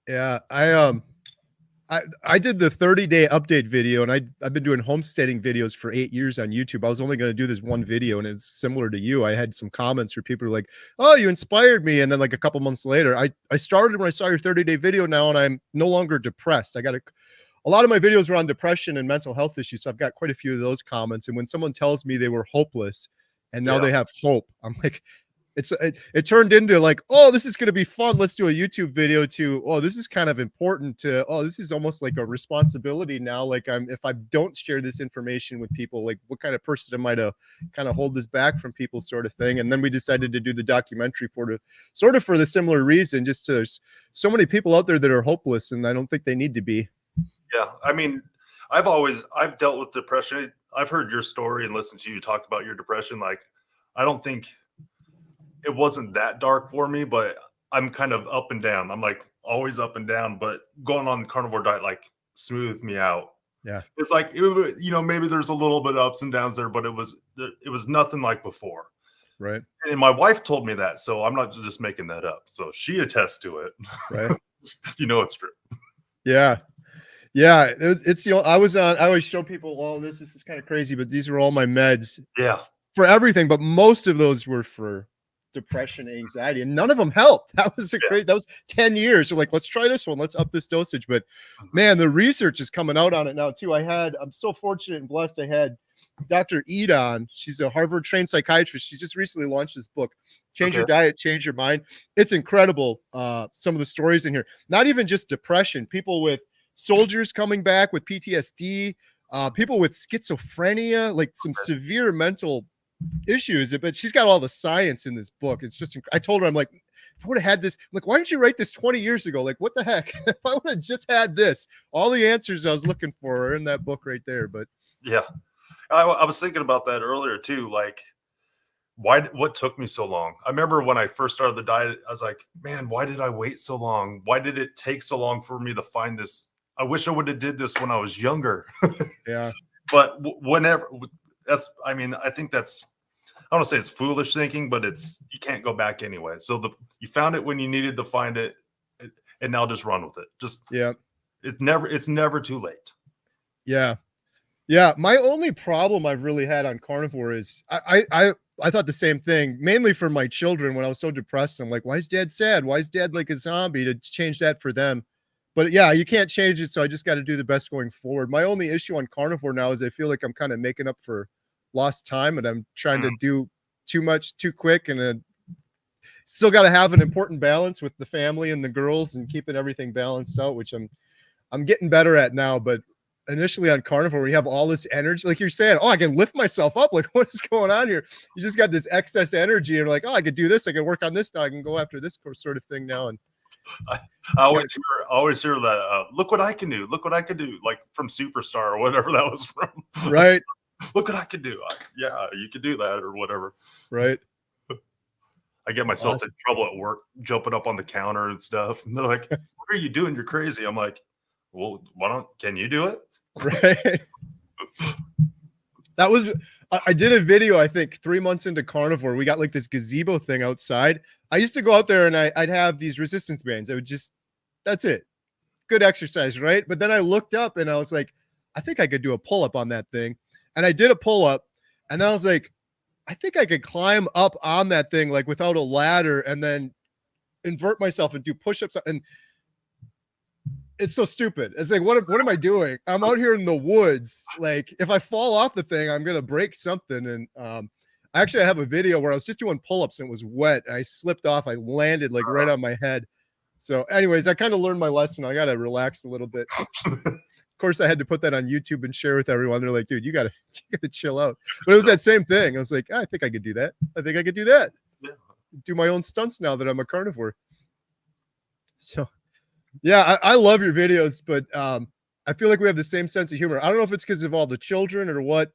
Yeah. I did the 30-day update video, and I've been doing homesteading videos for 8 years on YouTube. I was only going to do this one video, and it's similar to you. I had some comments where people were like, oh, you inspired me. And then like a couple months later, I started when I saw your 30-day video now, and I'm no longer depressed. I got a lot of my videos were on depression and mental health issues. So I've got quite a few of those comments. And when someone tells me they were hopeless and now they have hope, I'm like, it turned into like, oh, this is going to be fun. Let's do a YouTube video to, oh, this is kind of important to, oh, this is almost like a responsibility now. Like if I don't share this information with people, like what kind of person am I to kind of hold this back from people, sort of thing. And then we decided to do the documentary for the similar reason, just to, there's so many people out there that are hopeless, and I don't think they need to be. Yeah. I mean, I've dealt with depression. I've heard your story and listened to you talk about your depression. Like, I don't think it wasn't that dark for me, but I'm kind of up and down. I'm like always up and down, but going on the carnivore diet, like, smoothed me out. Yeah. It's like, maybe there's a little bit of ups and downs there, but it was nothing like before. Right. And my wife told me that, so I'm not just making that up. So she attests to it. Right. It's true. Yeah. Yeah, it's I always show people, oh, this is kind of crazy, but these were all my meds. Yeah. For everything, but most of those were for depression, anxiety, and none of them helped. That was that was 10 years. So like, let's try this one. Let's up this dosage. But man, the research is coming out on it now too. I'm so fortunate and blessed. I had Dr. Ed on. She's a Harvard trained psychiatrist. She just recently launched this book, Change Your Diet, Change Your Mind. It's incredible. Some of the stories in here, not even just depression, people with soldiers coming back with PTSD, people with schizophrenia, like some severe mental issues. But she's got all the science in this book. It's just, I told her, I'm like, if I would have had this, I'm like, why didn't you write this 20 years ago? Like, what the heck? If I would have just had this, all the answers I was looking for are in that book right there. But yeah, I was thinking about that earlier too. Like, what took me so long? I remember when I first started the diet, I was like, man, why did I wait so long? Why did it take so long for me to find this? I wish I would have did this when I was younger. Yeah. But whenever I think that's, I don't want to say it's foolish thinking, but you can't go back anyway. So you found it when you needed to find it. and now just run with it. Just Yeah. it's never too late. Yeah. Yeah. My only problem I've really had on carnivore is I thought the same thing, mainly for my children when I was so depressed. I'm like, why is dad sad? Why is dad like a zombie? To change that for them. But yeah, you can't change it. So I just got to do the best going forward. My only issue on carnivore now is I feel like I'm kind of making up for lost time and I'm trying to do too much too quick and still got to have an important balance with the family and the girls and keeping everything balanced out, which I'm getting better at now. But initially on carnivore, we have all this energy, like you're saying, oh, I can lift myself up. Like, what is going on here? You just got this excess energy and like, oh, I could do this. I can work on this now. I can go after this sort of thing now. And I always hear that. Look what I can do. Look what I can do. Like from Superstar or whatever that was from. Right. Look what I can do. Yeah, you can do that or whatever. Right. I get myself in trouble at work, jumping up on the counter and stuff. And they're like, "What are you doing? You're crazy." I'm like, "Well, can you do it?" Right. That was, I did a video, I think 3 months into carnivore. We got like this gazebo thing outside. I used to go out there and I'd have these resistance bands. I would just, that's it. Good exercise, right? But then I looked up and I was like, I think I could do a pull-up on that thing. And I did a pull-up and then I was like, I think I could climb up on that thing like without a ladder and then invert myself and do push-ups. And it's so stupid. It's like, what am I doing? I'm out here in the woods. Like if I fall off the thing, I'm going to break something. And I actually have a video where I was just doing pull-ups and it was wet. I slipped off. I landed like right on my head. So anyways, I kind of learned my lesson. I got to relax a little bit. Of course, I had to put that on YouTube and share with everyone. They're like, dude, you gotta chill out. But it was that same thing. I was like, I think I could do that. I think I could do that. Yeah. Do my own stunts now that I'm a carnivore. So yeah, I love your videos, but I feel like we have the same sense of humor. I don't know if it's because of all the children or what.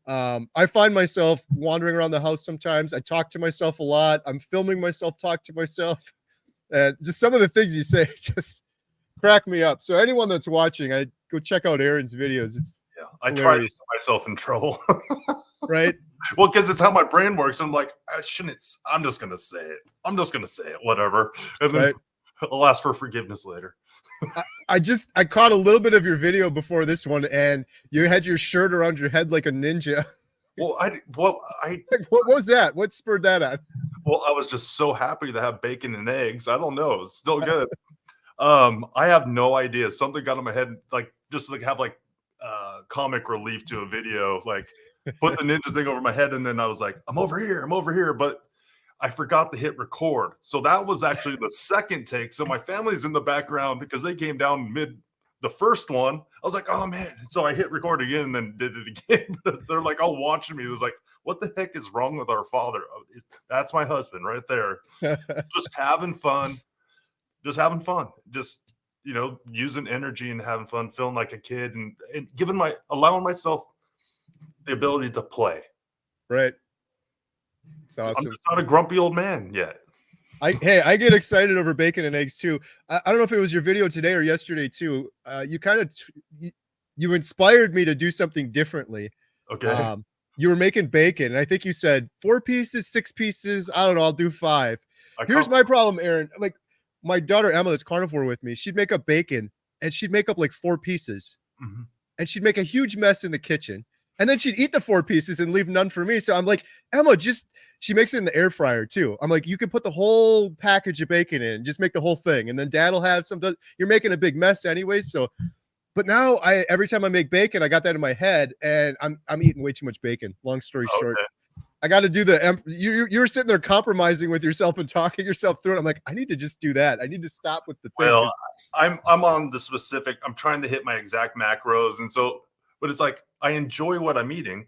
I find myself wandering around the house sometimes. I talk to myself a lot. I'm filming myself talk to myself. And just some of the things you say just crack me up. So anyone that's watching, I go check out Aaron's videos. It's I try to get myself in trouble. Right? Well, because it's how my brain works. I'm like, I'm just gonna say it. I'm just gonna say it, whatever. And then I'll ask for forgiveness later. I caught a little bit of your video before this one, and you had your shirt around your head like a ninja. Well, what was that? What spurred that on? Well, I was just so happy to have bacon and eggs. I don't know. It's still good. I have no idea. Something got in my head, like just like have like comic relief to a video, like put the ninja thing over my head, and then I was like, I'm over here, but I forgot to hit record. So that was actually the second take. So my family's in the background because they came down mid the first one. I was like, oh man. So I hit record again and then did it again. They're like all watching me. It was like, what the heck is wrong with our father? That's my husband right there. Just having fun. Just, using energy and having fun, feeling like a kid and allowing myself the ability to play. Right. It's awesome. I'm just not a grumpy old man yet. I get excited over bacon and eggs too. I don't know if it was your video today or yesterday too. You kind of you inspired me to do something differently. Okay. You were making bacon, and I think you said 4 pieces, 6 pieces. I don't know. I'll do 5. Here's my problem, Aaron. Like my daughter Emma, that's carnivore with me. She'd make up bacon, and she'd make up like 4 pieces, and she'd make a huge mess in the kitchen. And then she'd eat the 4 pieces and leave none for me. So I'm like, Emma, she makes it in the air fryer too. I'm like, you can put the whole package of bacon in, just make the whole thing. And then dad'll have some, you're making a big mess anyway. So, but now every time I make bacon, I got that in my head and I'm eating way too much bacon. Long story short, I got to do you're sitting there compromising with yourself and talking yourself through it. I'm like, I need to just do that. I need to stop with the thing. Well, I'm on the specific, I'm trying to hit my exact macros. And so, but it's like, I enjoy what I'm eating,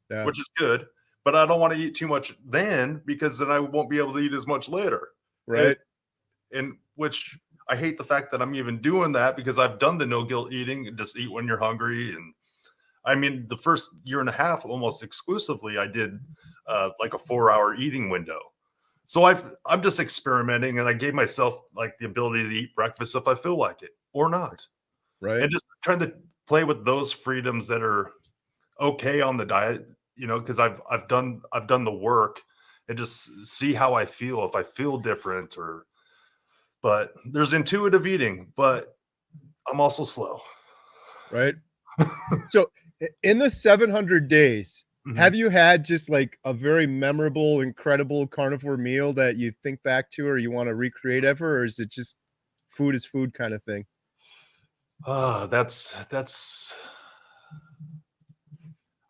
which is good, but I don't want to eat too much then because then I won't be able to eat as much later. Right. And which I hate the fact that I'm even doing that because I've done the no guilt eating and just eat when you're hungry. And I mean, the first year and a half, almost exclusively, I did like a 4-hour eating window. So I'm just experimenting and I gave myself like the ability to eat breakfast if I feel like it or not. Right. And just trying to play with those freedoms that are okay on the diet, because I've done the work and just see how I feel, if I feel different or But there's intuitive eating, but I'm also slow. Right. So in the 700 days, have you had just like a very memorable, incredible carnivore meal that you think back to or you want to recreate ever? Or is it just food is food kind of thing? That's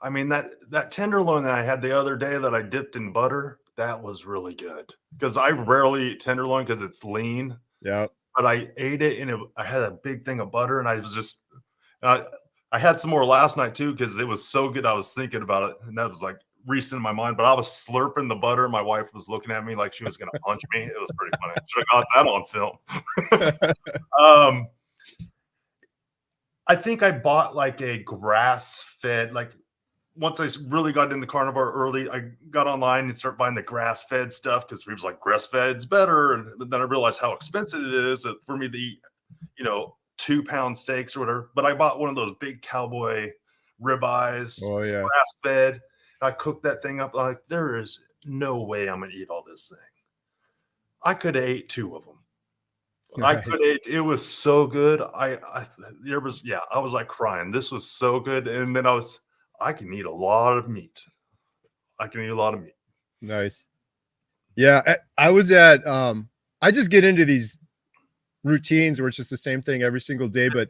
I mean, that tenderloin that I had the other day that I dipped in butter, that was really good. Because I rarely eat tenderloin because it's lean, Yeah. but I ate it and I had a big thing of butter and I was just uh, I had some more last night too because it was so good. I was thinking about it and that was like recent in my mind. But I was slurping the butter. My wife was looking at me like she was going to punch me. It was pretty funny. Should have got that on film. um, I think I bought like a grass fed like once I really got into carnivore early, I got online and started buying the grass fed stuff because we was like grass fed's better. And then I realized how expensive it is for me to eat, 2-pound steaks or whatever. But I bought one of those big cowboy ribeyes, Oh yeah. grass fed. I cooked that thing up. Like there is no way I'm gonna eat all this thing. I could have ate 2 of them. I Nice. could ate. It was so good. I was like crying. This was so good. And then I can eat a lot of meat. I can eat a lot of meat. Nice. Yeah. I was at, I just get into these routines where it's just the same thing every single day. But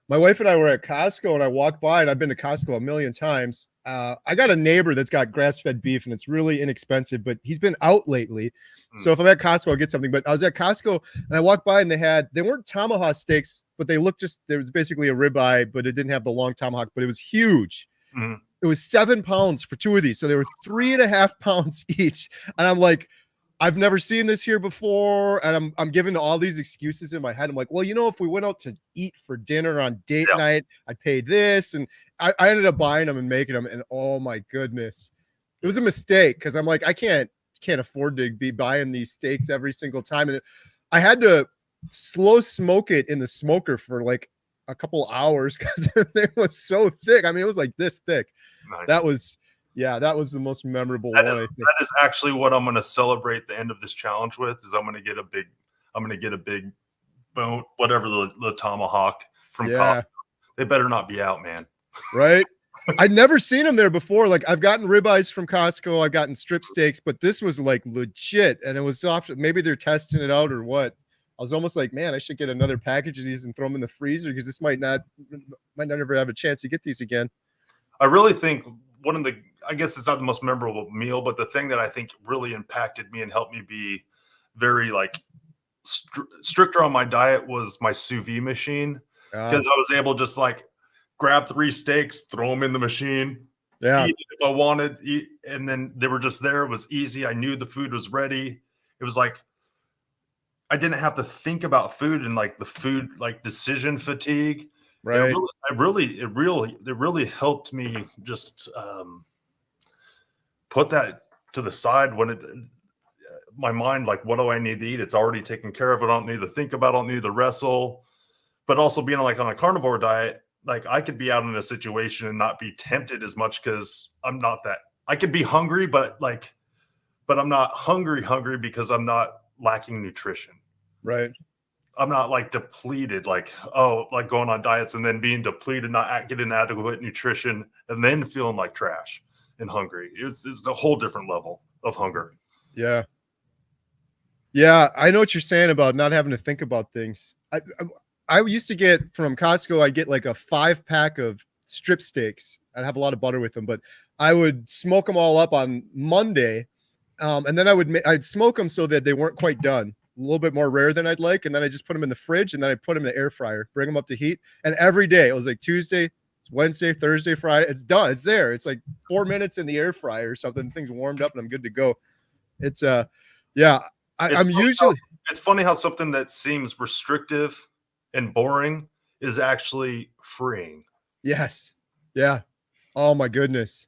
my wife and I were at Costco and I walked by and I've been to Costco a million times. I got a neighbor that's got grass-fed beef and it's really inexpensive, but he's been out lately. So if I'm at Costco, I'll get something. But I was at Costco and I walked by and they weren't tomahawk steaks, but they looked there was basically a ribeye, but it didn't have the long tomahawk, but it was huge. It was 7 pounds for 2 of these. So they were 3.5 pounds each. And I'm like, I've never seen this here before. And I'm giving all these excuses in my head. I'm like, well, if we went out to eat for dinner on date night, I'd pay this. And I ended up buying them and making them. And oh my goodness, it was a mistake because I'm like, I can't afford to be buying these steaks every single time. And I had to slow smoke it in the smoker for like a couple hours because it was so thick. I mean, it was like this thick. Nice. That was the most memorable That one. that is actually what I'm going to celebrate the end of this challenge with. Is I'm going to get a big bone, whatever the tomahawk from Costco. They better not be out, man. Right? I'd never seen them there before. Like I've gotten ribeyes from Costco, I've gotten strip steaks, but this was like legit, and it was soft. Maybe they're testing it out or what. I was almost like, man, I should get another package of these and throw them in the freezer because this might not ever have a chance to get these again. I really think I guess it's not the most memorable meal, but the thing that I think really impacted me and helped me be very like stricter on my diet was my sous vide machine because I was able to just like grab 3 steaks, throw them in the machine, eat it if I wanted, and then they were just there. It was easy. I knew the food was ready. It was like I didn't have to think about food and like the food like decision fatigue. Right. It really helped me just put that to the side when my mind, like, what do I need to eat? It's already taken care of. I don't need to think about it. I don't need to wrestle. But also being like on a carnivore diet, like I could be out in a situation and not be tempted as much because I'm not that. I could be hungry, but I'm not hungry because I'm not lacking nutrition. Right. I'm not like depleted, like going on diets and then being depleted, not getting adequate nutrition, and then feeling like trash and hungry. It's a whole different level of hunger. Yeah. Yeah, I know what you're saying about not having to think about things. I used to get from Costco, I'd get like a 5-pack of strip steaks. I'd have a lot of butter with them, but I would smoke them all up on Monday. And then I'd smoke them so that they weren't quite done. A little bit more rare than I'd like. And then I just put them in the fridge and then I put them in the air fryer, bring them up to heat. And every day it was like Tuesday, Wednesday, Thursday, Friday. It's done. It's there. It's like 4 minutes in the air fryer or something. Things warmed up and I'm good to go. It's it's funny how something that seems restrictive and boring is actually freeing. Yes. Yeah. Oh my goodness.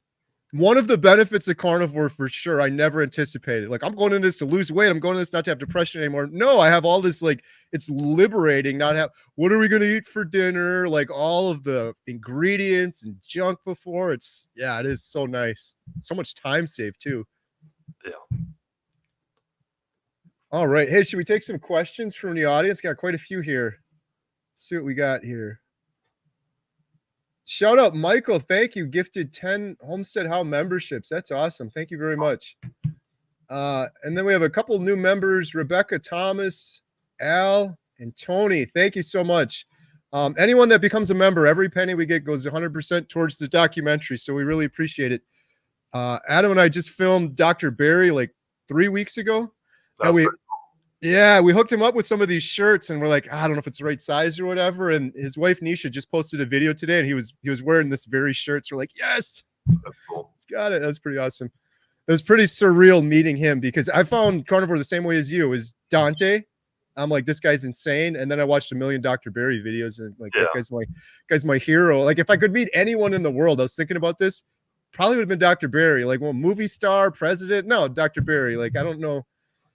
One of the benefits of carnivore for sure, I never anticipated. Like, I'm going into this to lose weight. I'm going to this not to have depression anymore. No, I have all this, like, it's liberating not have, what are we going to eat for dinner? Like all of the ingredients and junk before. It is so nice. So much time saved too. Yeah. All right. Hey, should we take some questions from the audience? Got quite a few here. Let's see what we got here. Shout out Michael. Thank you. Gifted 10 HomesteadHow memberships. That's awesome. Thank you very much. And then we have a couple new members, Rebecca Thomas, Al, and Tony. Thank you so much. Anyone that becomes a member, every penny we get goes 100% towards the documentary. So we really appreciate it. Adam and I just filmed Dr. Barry like 3 weeks ago. And we hooked him up with some of these shirts, and we're like, I don't know if it's the right size or whatever. And his wife Nisha just posted a video today, and he was wearing this very shirt. So we're like, yes, That's cool. it's got it. That's pretty awesome. It was pretty surreal meeting him because I found Carnivore the same way as you. Is Dante. I'm like, this guy's insane. And then I watched a million Dr. Barry videos, and like, that guy's my hero. Like, if I could meet anyone in the world, I was thinking about this, probably would have been Dr. Barry. Like, well, movie star, president. No, Dr. Barry. Like, I don't know.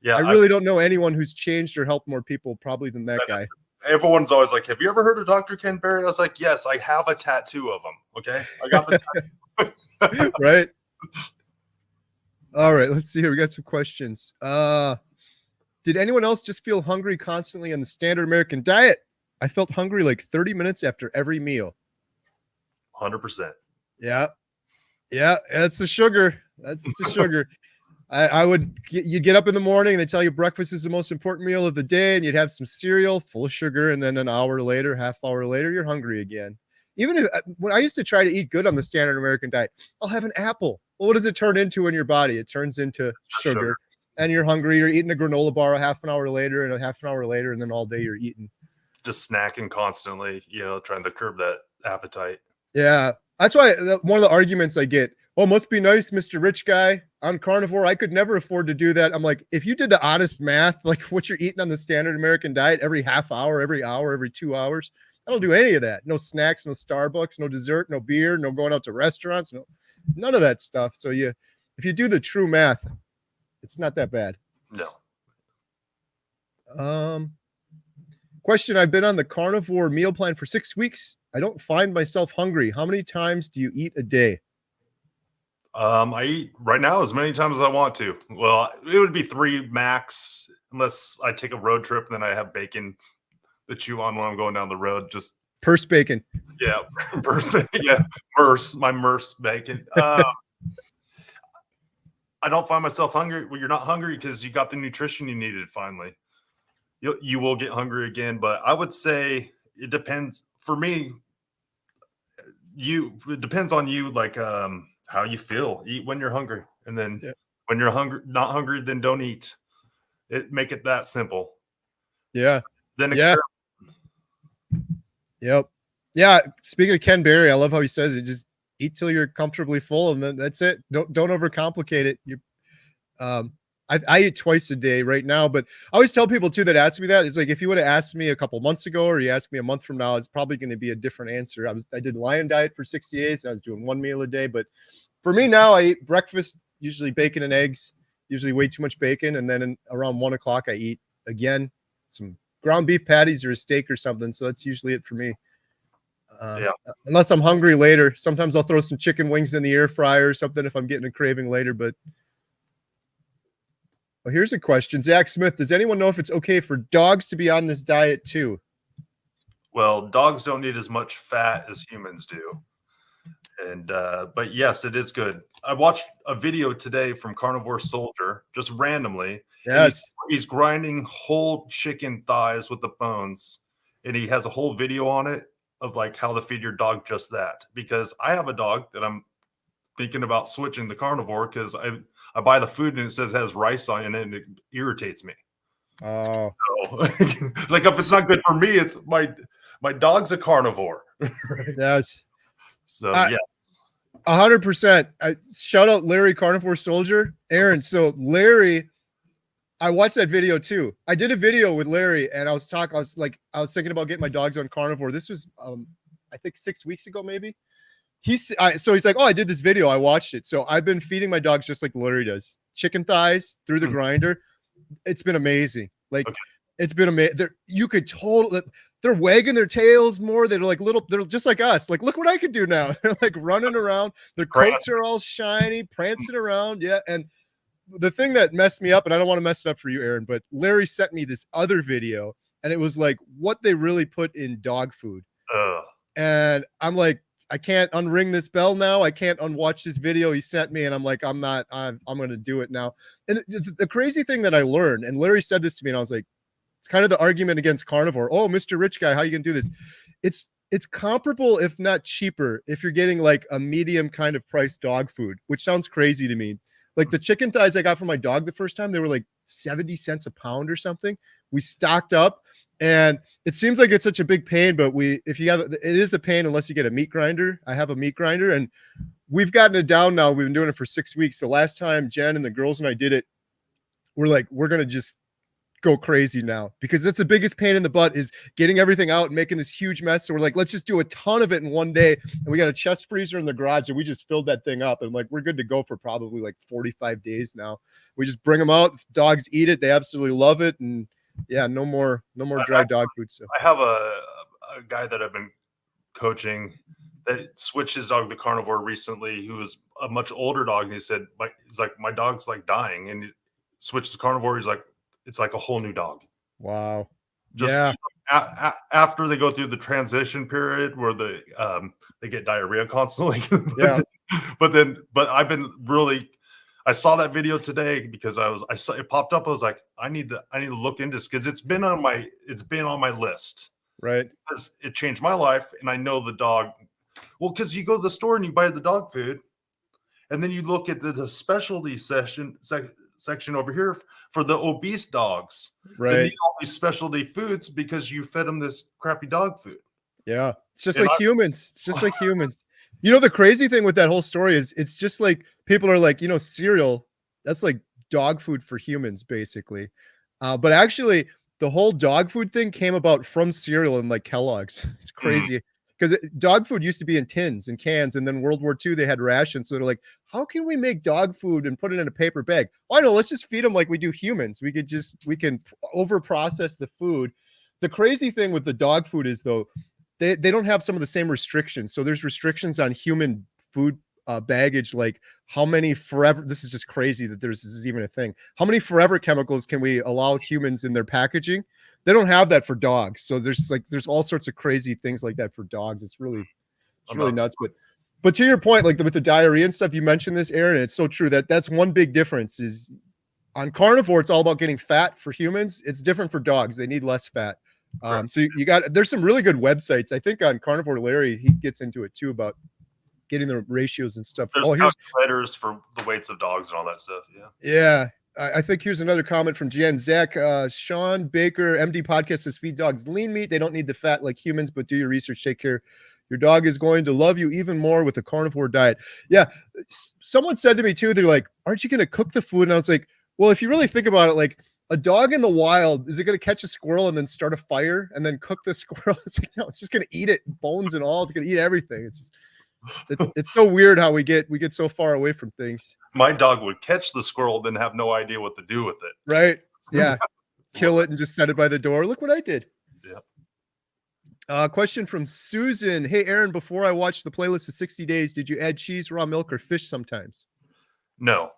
Yeah, I really don't know anyone who's changed or helped more people probably than that guy. Everyone's always like, have you ever heard of Dr. Ken Barry? I was like, yes, I have a tattoo of him. Okay. I got the tattoo. Right. All right. Let's see here. We got some questions. Did anyone else just feel hungry constantly on the standard American diet? I felt hungry like 30 minutes after every meal. 100%. Yeah. Yeah. That's the sugar. That's the sugar. You get up in the morning and they tell you breakfast is the most important meal of the day, and you'd have some cereal full of sugar, and then an hour later, half hour later, you're hungry again. Even when I used to try to eat good on the standard American diet, I'll have an apple. Well, what does it turn into in your body? It turns into sugar, and you're hungry. You're eating a granola bar a half an hour later, and a half an hour later, and then all day you're eating. Just snacking constantly, trying to curb that appetite. Yeah. That's why one of the arguments I get, oh, must be nice, Mr. Rich Guy on carnivore. I could never afford to do that. I'm like, if you did the honest math, like what you're eating on the standard American diet every half hour, every hour, every 2 hours, I don't do any of that. No snacks, no Starbucks, no dessert, no beer, no going out to restaurants, none of that stuff. So if you do the true math, it's not that bad. No. Question. I've been on the carnivore meal plan for 6 weeks. I don't find myself hungry. How many times do you eat a day? I eat right now as many times as I want to. Well, it would be 3 max, unless I take a road trip and then I have bacon to chew on when I'm going down the road. Just purse bacon. Yeah, purse bacon. Yeah, my merce bacon. I don't find myself hungry. Well, you're not hungry because you got the nutrition you needed. Finally, you will get hungry again, but I would say it depends. For me, it depends on you. Like how you feel. Eat when you're hungry, and then when you're not hungry, then don't eat. Make it that simple. Yeah. Then Yep. Yeah. Speaking of Ken Barry, I love how he says it. Just eat till you're comfortably full, and then that's it. Don't overcomplicate it. I eat twice a day right now, but I always tell people too that ask me that, it's like, if you would have asked me a couple months ago, or you asked me a month from now, it's probably going to be a different answer. I did Lion Diet for 60 days, and I was doing 1 meal a day. But for me now, I eat breakfast, usually bacon and eggs, usually way too much bacon. And then around 1 o'clock, I eat again, some ground beef patties or a steak or something. So that's usually it for me. Unless I'm hungry later. Sometimes I'll throw some chicken wings in the air fryer or something if I'm getting a craving later. But well, here's a question. Zach Smith, does anyone know if it's okay for dogs to be on this diet too? Well, dogs don't need as much fat as humans do. And but yes, it is good. I watched a video today from Carnivore Soldier, just randomly. Yes. He's grinding whole chicken thighs with the bones, and he has a whole video on it of like how to feed your dog just that. Because I have a dog that I'm thinking about switching to carnivore, because I buy the food and it says it has rice on it, and it irritates me. Oh, so, like if it's not good for me, it's my dog's a carnivore. Right? Yes. So yes, 100%. Shout out Larry, Carnivore Soldier, Aaron. So Larry, I watched that video too. I did a video with Larry, and I was thinking about getting my dogs on carnivore. This was I think 6 weeks ago, maybe. So he's like, oh, I did this video. I watched it. So I've been feeding my dogs just like Larry does. Chicken thighs through the grinder. It's been amazing. Like, it's been amazing. You could totally, they're wagging their tails more. They're like they're just like us. Like, look what I can do now. They're like running around. Their coats are all shiny, prancing around. Yeah. And the thing that messed me up, and I don't want to mess it up for you, Aaron, but Larry sent me this other video, and it was like what they really put in dog food. And I'm like, I can't unring this bell now. I can't unwatch this video he sent me. And I'm like, I'm going to do it now. And the crazy thing that I learned, and Larry said this to me, and I was like, it's kind of the argument against carnivore. Oh, Mr. Rich Guy, how you going to do this? It's comparable, if not cheaper, if you're getting like a medium kind of price dog food, which sounds crazy to me. Like the chicken thighs I got for my dog the first time, they were like 70 cents a pound or something. We stocked up. And it seems like it's such a big pain, but if you have, it is a pain unless you get a meat grinder. I have a meat grinder, and we've gotten it down now. We've been doing it for 6 weeks. The last time Jen and the girls and I did it, we're like, we're going to just go crazy now, because that's the biggest pain in the butt, is getting everything out and making this huge mess. So we're like, let's just do a ton of it in one day. And we got a chest freezer in the garage, and we just filled that thing up, and like, we're good to go for probably like 45 days now. We just bring them out. Dogs eat it. They absolutely love it. And yeah, no more dry dog food. So I have a guy that I've been coaching that switched his dog to carnivore recently, who was a much older dog, and he said, he's like, my dog's like dying, and he switched to carnivore. He's like, it's like a whole new dog. Wow. Just yeah. After they go through the transition period where they get diarrhea constantly. Yeah. But I've been really. I saw that video today because I saw it popped up. I was like, I need to look into this, because it's been on my list. Right. Because it changed my life, and I know the dog. Well, because you go to the store and you buy the dog food, and then you look at the specialty section over here for the obese dogs. Right. They need all these specialty foods because you fed them this crappy dog food. Yeah. It's just like humans. It's just like humans. You know, the crazy thing with that whole story is it's just like people are like, cereal, that's like dog food for humans, basically. But actually, the whole dog food thing came about from cereal and like Kellogg's. It's crazy, because dog food used to be in tins and cans. And then World War II, they had rations. So they're like, how can we make dog food and put it in a paper bag? Oh, I know, let's just feed them like we do humans. We can over process the food. The crazy thing with the dog food is, though, they don't have some of the same restrictions. So there's restrictions on human food baggage, like how many forever, this is just crazy that this is even a thing. How many forever chemicals can we allow humans in their packaging? They don't have that for dogs. So there's all sorts of crazy things like that for dogs. It's really nuts. But to your point, like with the diarrhea and stuff, you mentioned this, Aaron, it's so true that's one big difference is on carnivore, it's all about getting fat for humans. It's different for dogs. They need less fat. So there's some really good websites. I think on Carnivore Larry, he gets into it too about getting the ratios and stuff. There's calculators for the weights of dogs and all that stuff. Yeah. I think here's another comment from Jen. Zach, Sean Baker, MD Podcast says, feed dogs lean meat. They don't need the fat like humans, but do your research. Take care. Your dog is going to love you even more with a carnivore diet. Yeah. Someone said to me too, they're like, aren't you going to cook the food? And I was like, well, if you really think about it, like, a dog in the wild, is it going to catch a squirrel and then start a fire and then cook the squirrel? It's like, no, it's just going to eat it, bones and all. It's going to eat everything. It's so weird how we get so far away from things. My dog would catch the squirrel, then have no idea what to do with it. Right. Yeah. Kill it and just set it by the door. Look what I did. Yeah. Question from Susan. Hey, Aaron, before I watched the playlist of 60 days, did you add cheese, raw milk, or fish sometimes? No.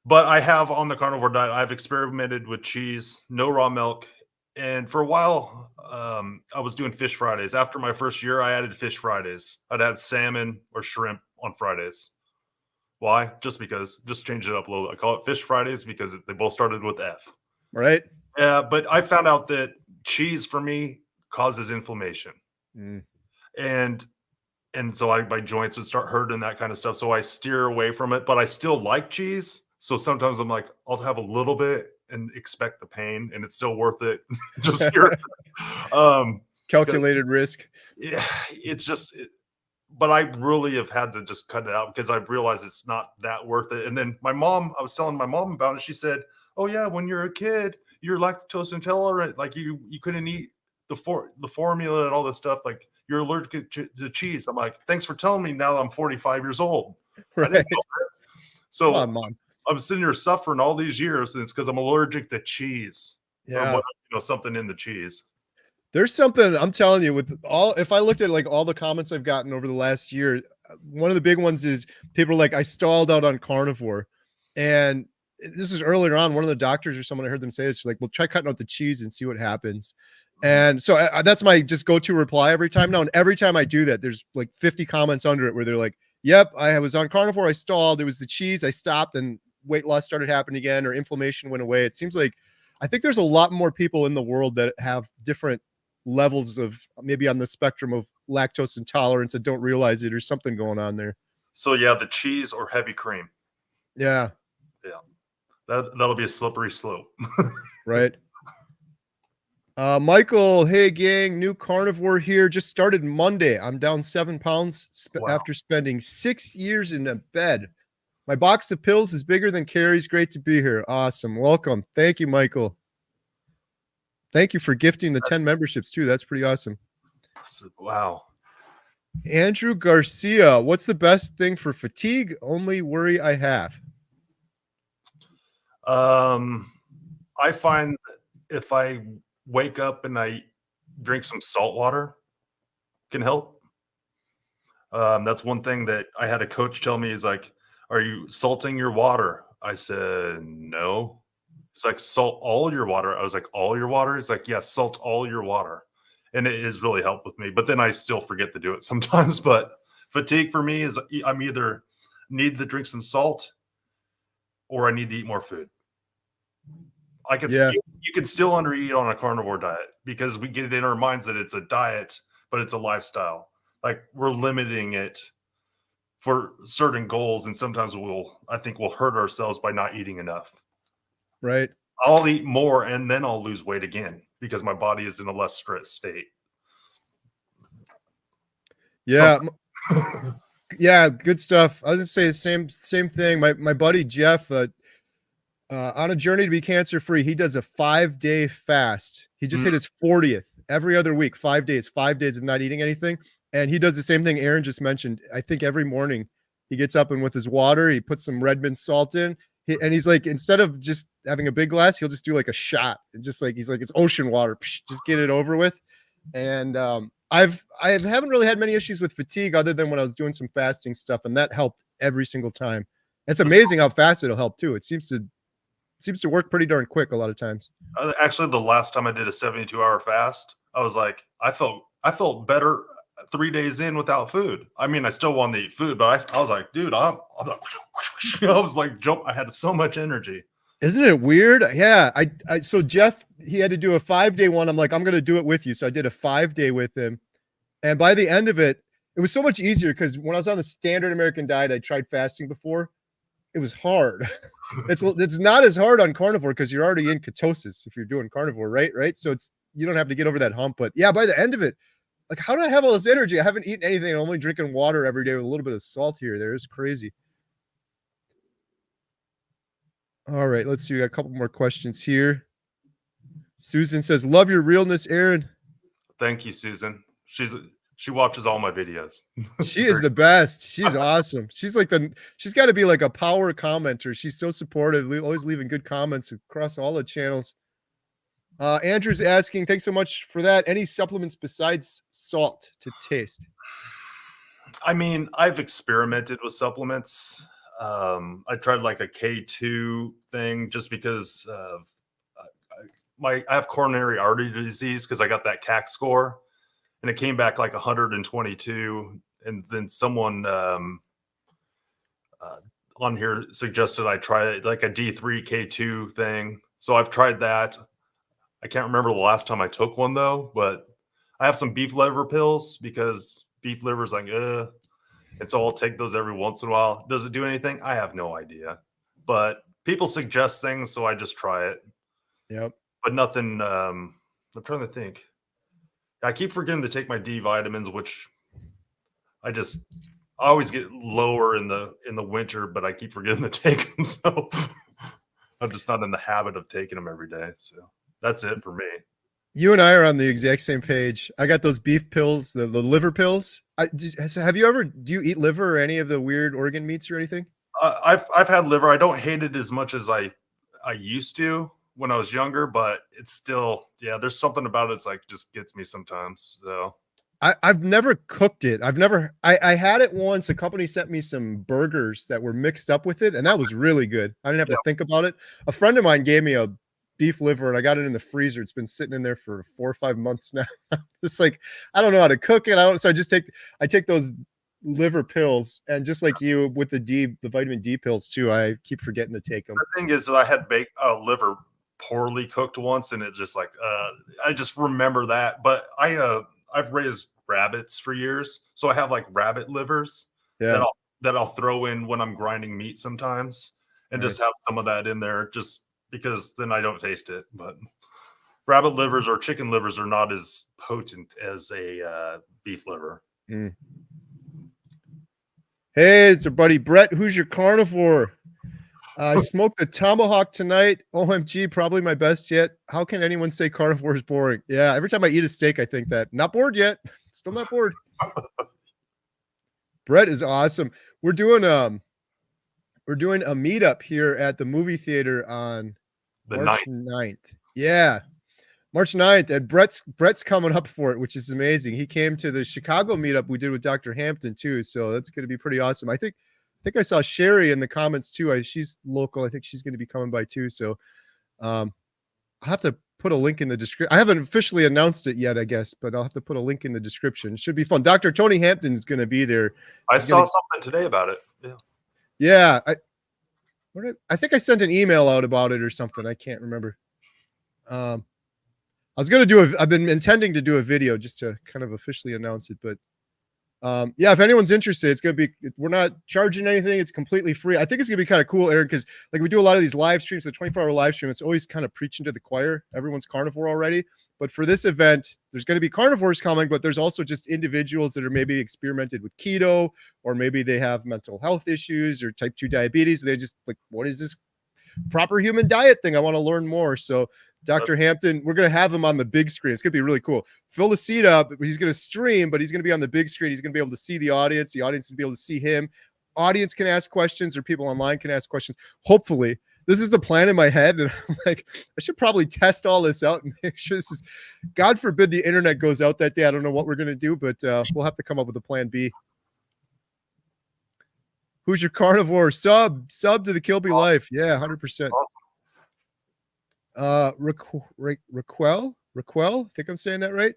But I have on the carnivore diet, I've experimented with cheese, no raw milk. And for a while, I was doing fish Fridays. After my first year, I added fish Fridays. I'd have salmon or shrimp on Fridays. Why? Just because. Just change it up a little bit. I call it Fish Fridays because they both started with F. Right. Yeah, but I found out that cheese for me causes inflammation. And so my joints would start hurting, that kind of stuff. So I steer away from it, but I still like cheese. So sometimes I'm like, I'll have a little bit and expect the pain, and it's still worth it. Just here. Calculated risk. Yeah, it's just, but I really have had to just cut it out because I realized it's not that worth it. And then I was telling my mom about it. She said, oh yeah, when you're a kid, you're lactose intolerant. Like you couldn't eat the formula and all this stuff. Like you're allergic to cheese. I'm like, thanks for telling me now that I'm 45 years old. Right. I didn't know this. So come on, Mom. I'm sitting here suffering all these years, and it's because I'm allergic to cheese. Yeah. Something in the cheese. There's something, I'm telling you, if I looked at like all the comments I've gotten over the last year, one of the big ones is people are like, I stalled out on carnivore. And this is earlier on. One of the doctors or someone, I heard them say this, like, well, try cutting out the cheese and see what happens. And so that's my just go-to reply every time now. And every time I do that, there's like 50 comments under it where they're like, yep, I was on carnivore, I stalled. It was the cheese, I stopped, and weight loss started happening again, or inflammation went away. It seems like I think there's a lot more people in the world that have different levels of maybe on the spectrum of lactose intolerance that don't realize it, or something going on there. So yeah, the cheese or heavy cream. Yeah. Yeah. That'll be a slippery slope. Right. Michael, hey gang, new carnivore here. Just started Monday. I'm down 7 pounds after spending 6 years in a bed. My box of pills is bigger than Kerry's. Great to be here. Awesome. Welcome. Thank you, Michael. Thank you for gifting the 10 memberships too. That's pretty awesome. Wow. Andrew Garcia, what's the best thing for fatigue? Only worry I have. I find if I wake up and I drink some salt water, can help. That's one thing that I had a coach tell me, is like, are you salting your water? I said, no. It's like, salt all your water. I was like, all your water? It's like, yes, salt all your water. And it has really helped with me, but then I still forget to do it sometimes. But fatigue for me is I'm either need to drink some salt or I need to eat more food. I could, you can still undereat on a carnivore diet because we get it in our minds that it's a diet, but it's a lifestyle. Like, we're limiting it for certain goals, and sometimes I think we'll hurt ourselves by not eating enough. Right. I'll eat more and then I'll lose weight again because my body is in a less stressed state. Yeah. Yeah, good stuff. I was gonna say the same thing. My buddy Jeff, on a journey to be cancer free, he does a 5-day fast. He just hit his 40th every other week, 5 days, 5 days of not eating anything. And he does the same thing Aaron just mentioned. I think every morning he gets up and with his water, he puts some Redmond salt in. And he's like, instead of just having a big glass, he'll just do like a shot. It's just like, he's like, it's ocean water. Just get it over with. And I haven't really had many issues with fatigue other than when I was doing some fasting stuff, and that helped every single time. It's amazing how fast it'll help too. It seems to work pretty darn quick a lot of times. Actually, the last time I did a 72-hour fast, I was like, I felt better 3 days in without food. I mean, I still wanted to eat food, but I was like, dude, I was like, I had so much energy. Isn't it weird? Yeah. So Jeff, he had to do a 5-day one. I'm like, I'm going to do it with you. So I did a 5-day with him. And by the end of it, it was so much easier because when I was on the standard American diet, I tried fasting before. It was hard. It's not as hard on carnivore because you're already in ketosis if you're doing carnivore, right? So you don't have to get over that hump. But yeah, by the end of it, like, how do I have all this energy? I haven't eaten anything. I'm only drinking water every day with a little bit of salt here. There is crazy. All right, let's see. We got a couple more questions here. Susan says, love your realness, Aaron. Thank you, Susan. She watches all my videos. She is the best. She's awesome. She's got to be like a power commenter. She's so supportive, always leaving good comments across all the channels. Andrew's asking, thanks so much for that. Any supplements besides salt to taste? I mean, I've experimented with supplements. I tried like a K2 thing just because I have coronary artery disease because I got that CAC score. And it came back like 122. And then someone on here suggested I try like a D3 K2 thing. So I've tried that. I can't remember the last time I took one though, but I have some beef liver pills because beef liver is like, and so I'll take those every once in a while. Does it do anything? I have no idea, but people suggest things, so I just try it. Yep. But nothing. I'm trying to think. I keep forgetting to take my D vitamins, which I always get lower in the winter, but I keep forgetting to take them. So I'm just not in the habit of taking them every day. So that's it for me. You and I are on the exact same page. I got those beef pills, the liver pills. Do you eat liver or any of the weird organ meats or anything? I've had liver. I don't hate it as much as I used to when I was younger, but it's still, yeah, there's something about it. It's like, just gets me sometimes. So I've never cooked it. I had it once. A company sent me some burgers that were mixed up with it, and that was really good. I didn't have Yeah. to think about it. A friend of mine gave me a beef liver, and I got it in the freezer. It's been sitting in there for 4 or 5 months now. Just like I don't know how to cook it. So I take those liver pills, and just like you with the vitamin D pills too, I keep forgetting to take them. The thing is, I had baked liver poorly cooked once, and it just like I just remember that. But I've raised rabbits for years, so I have like rabbit livers Yeah, that I'll throw in when I'm grinding meat sometimes, and just nice. have some of that in there, just because then I don't taste it. But rabbit livers or chicken livers are not as potent as a beef liver. Mm. Hey, it's our buddy Brett. Who's your carnivore? I smoked a tomahawk tonight. OMG, probably my best yet. How can anyone say carnivore is boring? Yeah, every time I eat a steak, I think that. Not bored yet. Still not bored. Brett is awesome. We're doing a meetup here at the movie theater on The March night 9th. Yeah. March 9th, and Brett's coming up for it, which is amazing. He came to the Chicago meetup we did with Dr. Hampton too, so that's going to be pretty awesome. I think I saw Sherry in the comments too. She's local. I think she's going to be coming by too. So I'll have to put a link in the description. I haven't officially announced it yet, I guess, but I'll have to put a link in the description. It should be fun. Dr. Tony Hampton is going to be there. I saw something today about it. Yeah. I think I sent an email out about it or something. I can't remember. I was going to I've been intending to do a video just to kind of officially announce it, but yeah, if anyone's interested, it's going to be, we're not charging anything. It's completely free. I think it's going to be kind of cool, Aaron, because like we do a lot of these live streams, the 24-hour live stream, it's always kind of preaching to the choir. Everyone's carnivore already. But for this event, there's going to be carnivores coming, but there's also just individuals that are maybe experimented with keto, or maybe they have mental health issues or type 2 diabetes. They just like, what is this proper human diet thing? I want to learn more. So Dr. Hampton, we're going to have him on the big screen. It's going to be really cool. Fill the seat up. He's going to stream, but he's going to be on the big screen. He's going to be able to see the audience. The audience will be able to see him. Audience can ask questions, or people online can ask questions. Hopefully, this is the plan in my head. And I'm like, I should probably test all this out and make sure this is, God forbid the internet goes out that day. I don't know what we're going to do, but we'll have to come up with a plan B. Who's your carnivore? Sub to the Kilby Life. Yeah, 100%. Raquel, I think I'm saying that right.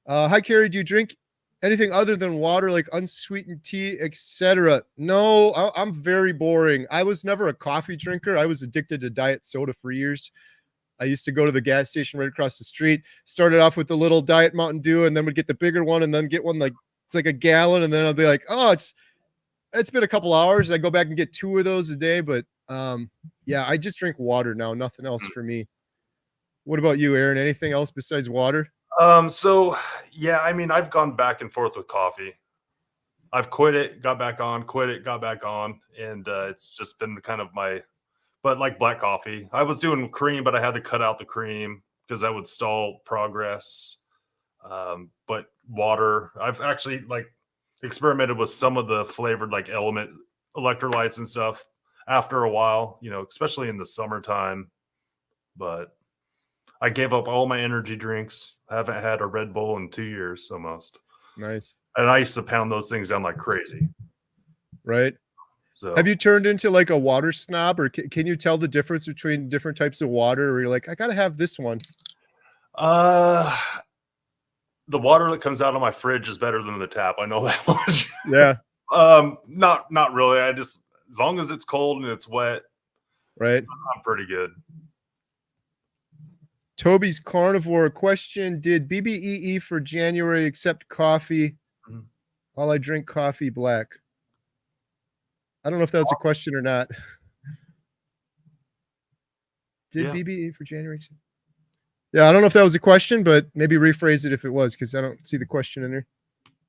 Hi, Kerry. Do you drink anything other than water, like unsweetened tea, etc.? No, I'm very boring. I was never a coffee drinker. I was addicted to diet soda for years. I used to go to the gas station right across the street, started off with the little Diet Mountain Dew, and then would get the bigger one, and then get one like it's like a gallon, and then I'll be like, oh, it's been a couple hours. I go back and get 2 of those a day, but yeah, I just drink water now. Nothing else for me. What about you, Aaron? Anything else besides water? So yeah, I mean, I've gone back and forth with coffee. I've quit it, got back on, quit it, got back on, and it's just been kind of but like black coffee. I was doing cream, but I had to cut out the cream because that would stall progress. But water, I've actually like experimented with some of the flavored like element electrolytes and stuff after a while, especially in the summertime. But I gave up all my energy drinks. I haven't had a Red Bull in 2 years almost. Nice. And I used to pound those things down like crazy. Right. So have you turned into like a water snob, or can you tell the difference between different types of water, or you're like, I got to have this one? The water that comes out of my fridge is better than the tap. I know that much. Yeah. Not really. I just, as long as it's cold and it's wet, right, I'm pretty good. Toby's carnivore question: did BBEE for January accept coffee? While I drink coffee black. I don't know if that's a question or not. Did BBE for January? Yeah, I don't know if that was a question, but maybe rephrase it if it was, because I don't see the question in there.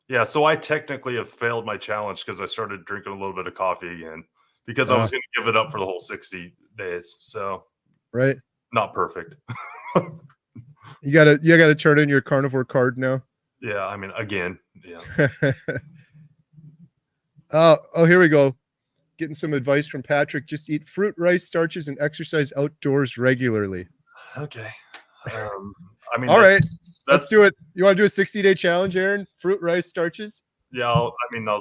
Yeah, so I technically have failed my challenge because I started drinking a little bit of coffee again because I was going to give it up for the whole 60 days. So right, not perfect. You gotta turn in your carnivore card now. Yeah, I mean, again, yeah. Oh, here we go. Getting some advice from Patrick. Just eat fruit, rice, starches, and exercise outdoors regularly. Okay. I mean, all right. Let's do it. You want to do a 60-day challenge, Aaron? Fruit, rice, starches? Yeah, I'll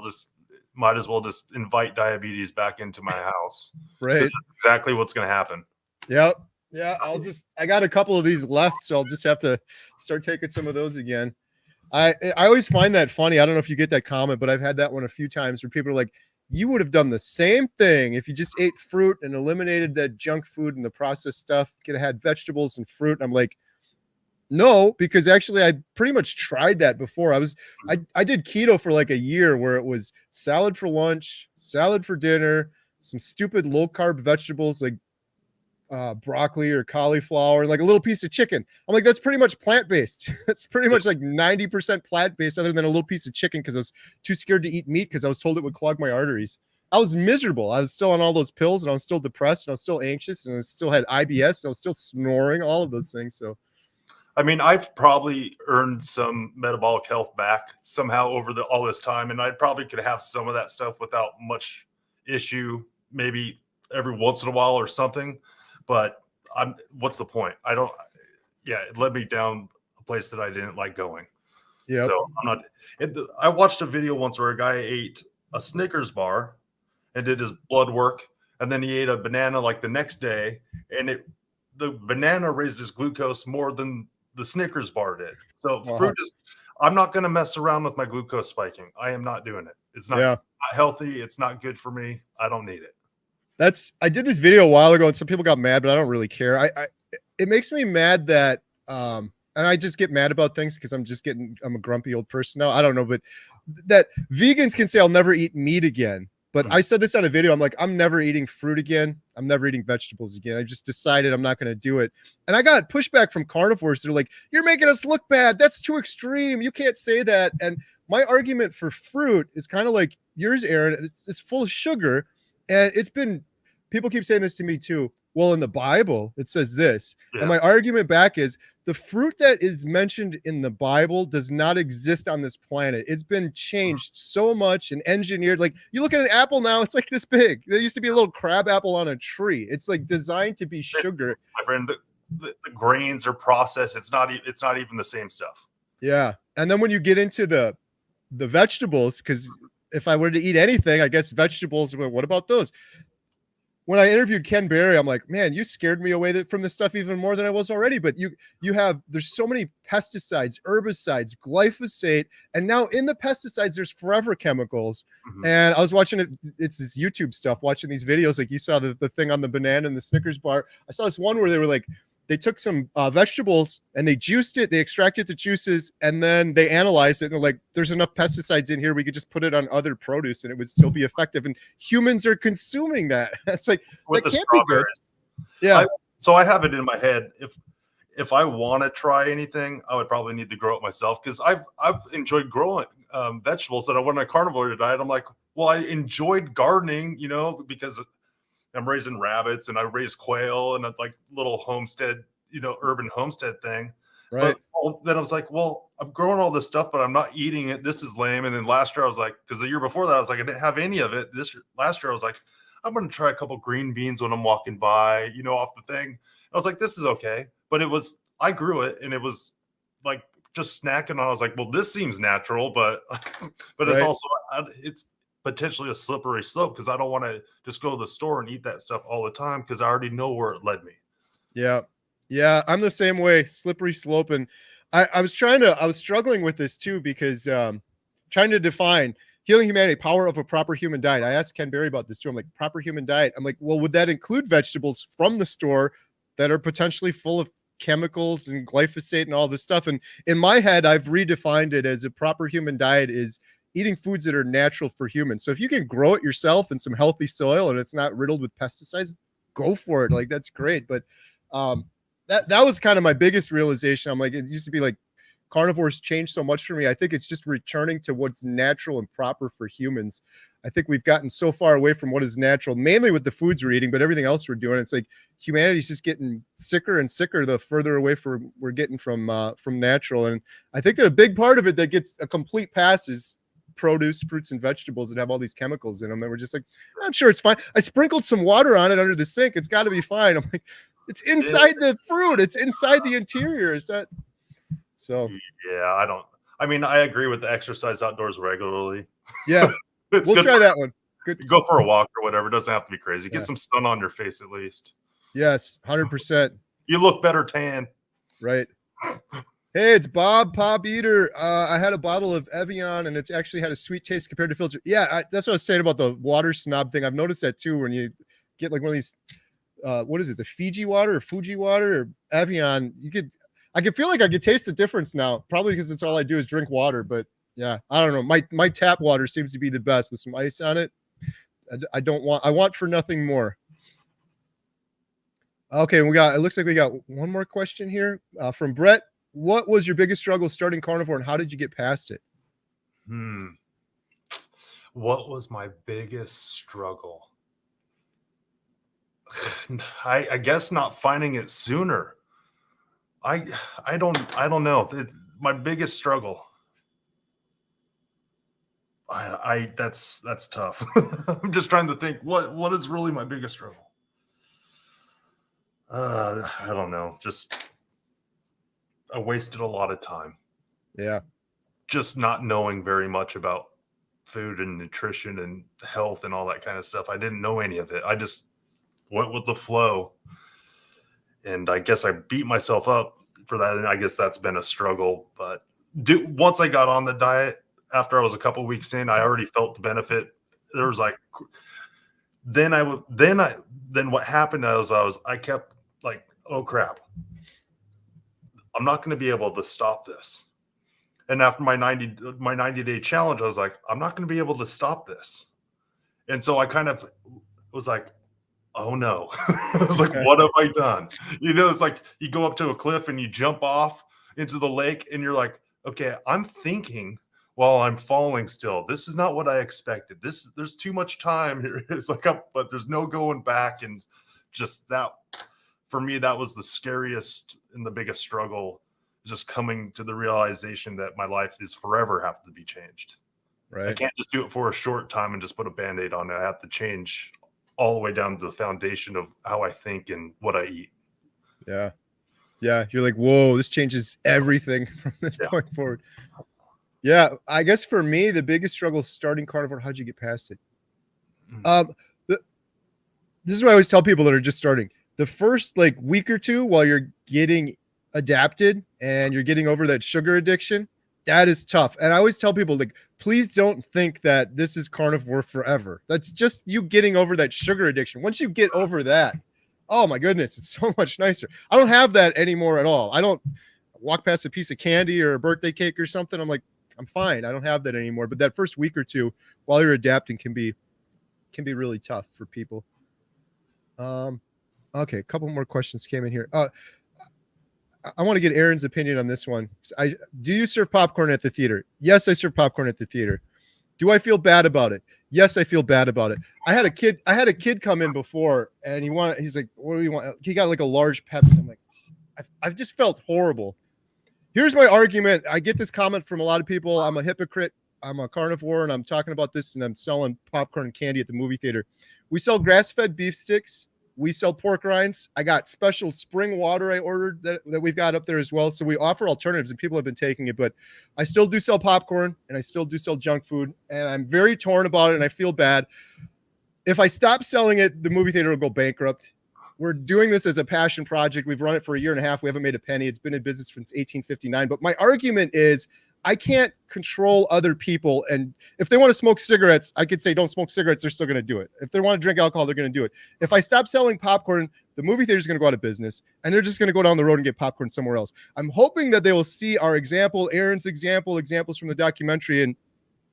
just might as well just invite diabetes back into my house. Right. That's exactly what's going to happen. Yep. Yeah. I got a couple of these left, so I'll just have to start taking some of those again. I always find that funny. I don't know if you get that comment, but I've had that one a few times where people are like, you would have done the same thing if you just ate fruit and eliminated that junk food and the processed stuff. Could have had vegetables and fruit. And I'm like, no, because actually I pretty much tried that before. I did keto for like a year where it was salad for lunch, salad for dinner, some stupid low carb vegetables like broccoli or cauliflower, like a little piece of chicken. I'm like, that's pretty much plant-based. That's pretty much like 90% plant-based other than a little piece of chicken because I was too scared to eat meat because I was told it would clog my arteries. I was miserable. I was still on all those pills and I was still depressed and I was still anxious and I still had IBS and I was still snoring, all of those things. So I mean, I've probably earned some metabolic health back somehow over all this time, and I probably could have some of that stuff without much issue, maybe every once in a while or something. But what's the point? It led me down a place that I didn't like going. Yeah. So I'm not. I watched a video once where a guy ate a Snickers bar and did his blood work, and then he ate a banana like the next day, and the banana raises glucose more than the Snickers bar did. So fruit is, I'm not going to mess around with my glucose spiking. I am not doing it. It's not healthy. It's not good for me. I don't need it. I did this video a while ago and some people got mad, but I don't really care. It makes me mad that, and I just get mad about things because I'm a grumpy old person now. I don't know, but that vegans can say, I'll never eat meat again. But I said this on a video. I'm like, I'm never eating fruit again. I'm never eating vegetables again. I just decided I'm not going to do it. And I got pushback from carnivores. They're like, you're making us look bad. That's too extreme. You can't say that. And my argument for fruit is kind of like yours, Aaron. It's full of sugar. And people keep saying this to me too. Well, in the Bible, it says this. Yeah. And my argument back is the fruit that is mentioned in the Bible does not exist on this planet. It's been changed so much and engineered. Like you look at an apple now, it's like this big. There used to be a little crab apple on a tree. It's like designed to be sugar. My friend, the grains are processed. It's not even the same stuff. Yeah. And then when you get into the vegetables, because if I were to eat anything, I guess vegetables, well, what about those? When I interviewed Ken Berry, I'm like, man, you scared me away from this stuff even more than I was already. But there's so many pesticides, herbicides, glyphosate, and now in the pesticides, there's forever chemicals. Mm-hmm. And I was watching it's this YouTube stuff, watching these videos. Like you saw the thing on the banana and the Snickers bar. I saw this one where they were like, they took some vegetables and they juiced it, they extracted the juices, and then they analyzed it. And they're like, there's enough pesticides in here, we could just put it on other produce and it would still be effective. And humans are consuming that. It's like, with the strawberries. Yeah. So I have it in my head. If I want to try anything, I would probably need to grow it myself because I've enjoyed growing vegetables that I went on a carnivore diet. I'm like, well, I enjoyed gardening, because I'm raising rabbits and I raise quail and a like little homestead, urban homestead thing. Right. But then I was like, well, I'm growing all this stuff, but I'm not eating it. This is lame. And then last year I was like, because the year before that, I was like, I didn't have any of it. Last year I was like, I'm going to try a couple green beans when I'm walking by, off the thing. I was like, this is okay. But I grew it and it was like just snacking. I was like, well, this seems natural, but it's also, it's potentially a slippery slope because I don't want to just go to the store and eat that stuff all the time because I already know where it led me. Yeah. Yeah. I'm the same way, slippery slope. And I was struggling with this too, because trying to define healing humanity, power of a proper human diet. I asked Ken Berry about this too. I'm like, proper human diet. I'm like, well, would that include vegetables from the store that are potentially full of chemicals and glyphosate and all this stuff? And in my head, I've redefined it as a proper human diet is eating foods that are natural for humans. So if you can grow it yourself in some healthy soil and it's not riddled with pesticides, go for it. Like that's great. But that was kind of my biggest realization. I'm like, it used to be like carnivores changed so much for me. I think it's just returning to what's natural and proper for humans. I think we've gotten so far away from what is natural, mainly with the foods we're eating, but everything else we're doing, it's like humanity's just getting sicker and sicker the further away we're getting from natural. And I think that a big part of it that gets a complete pass is produce, fruits and vegetables that have all these chemicals in them. And we're just like, I'm sure it's fine. I sprinkled some water on it under the sink. It's got to be fine. I'm like, it's inside the fruit. It's inside the interior. Is that So yeah, I mean, I agree with the exercise outdoors regularly. yeah, It's we'll good try that one. Good. go for a walk or whatever. It doesn't have to be crazy. Get Yeah. some sun on your face at least. Yes, 100%. You look better tan. Right. Hey, it's Bob Pop Eater. I had a bottle of Evian, and it's actually had a sweet taste compared to filter. Yeah, that's what I was saying about the water snob thing. I've noticed that too. When you get like one of these, what is it, the Fiji water or Fuji water or Evian, I can feel like I could taste the difference now. Probably because it's all I do is drink water. But yeah, I don't know. My tap water seems to be the best with some ice on it. I want for nothing more. Okay, it looks like we got one more question here from Brett. What was your biggest struggle starting carnivore, and how did you get past it? What was my biggest struggle? I guess not finding it sooner. I don't know. My biggest struggle. That's tough. I'm just trying to think what is really my biggest struggle. I don't know. Just I wasted a lot of time. Yeah. Just not knowing very much about food and nutrition and health and all that kind of stuff. I didn't know any of it. I just went with the flow. And I guess I beat myself up for that. And I guess that's been a struggle. But once I got on the diet, after I was a couple weeks in, I already felt the benefit. There was like, then what happened I kept like, oh crap, I'm not going to be able to stop this. And after my 90-day challenge, I was like, I'm not going to be able to stop this. And so I kind of was like, oh no. I was like, what have I done? It's like you go up to a cliff and you jump off into the lake and you're like, okay, I'm thinking while I'm falling still. This is not what I expected. There's too much time here. It's like, but there's no going back. And just that, for me, that was the scariest and the biggest struggle, just coming to the realization that my life is forever have to be changed. Right. I can't just do it for a short time and just put a Band-Aid on it. I have to change all the way down to the foundation of how I think and what I eat. Yeah. Yeah. You're like, whoa, this changes everything from this point forward. Yeah. I guess for me, the biggest struggle starting carnivore, how'd you get past it? This is what I always tell people that are just starting. The first like week or two while you're getting adapted and you're getting over that sugar addiction, that is tough. And I always tell people, like, please don't think that this is carnivore forever. That's just you getting over that sugar addiction. Once you get over that, oh my goodness, it's so much nicer. I don't have that anymore at all. I don't walk past a piece of candy or a birthday cake or something. I'm like, I'm fine. I don't have that anymore. But that first week or two while you're adapting can be really tough for people. Okay, a couple more questions came in here. I want to get Aaron's opinion on this one. Do you serve popcorn at the theater? Yes, I serve popcorn at the theater. Do I feel bad about it? Yes, I feel bad about it. I had a kid come in before, and he's like, what do you want? He got like a large Pepsi. I'm like, I've just felt horrible. Here's my argument. I get this comment from a lot of people. I'm a hypocrite. I'm a carnivore, and I'm talking about this, and I'm selling popcorn and candy at the movie theater. We sell grass-fed beef sticks. We sell pork rinds. I got special spring water I ordered that we've got up there as well. So we offer alternatives, and people have been taking it. But I still do sell popcorn, and I still do sell junk food, and I'm very torn about it, and I feel bad. If I stop selling it, the movie theater will go bankrupt. We're doing this as a passion project. We've run it for 1.5 years. We haven't made a penny. It's been in business since 1859. But my argument is I can't control other people. And if they want to smoke cigarettes, I could say, don't smoke cigarettes. They're still going to do it. If they want to drink alcohol, they're going to do it. If I stop selling popcorn, the movie theater is going to go out of business, and they're just going to go down the road and get popcorn somewhere else. I'm hoping that they will see our example, Aaron's example, examples from the documentary, and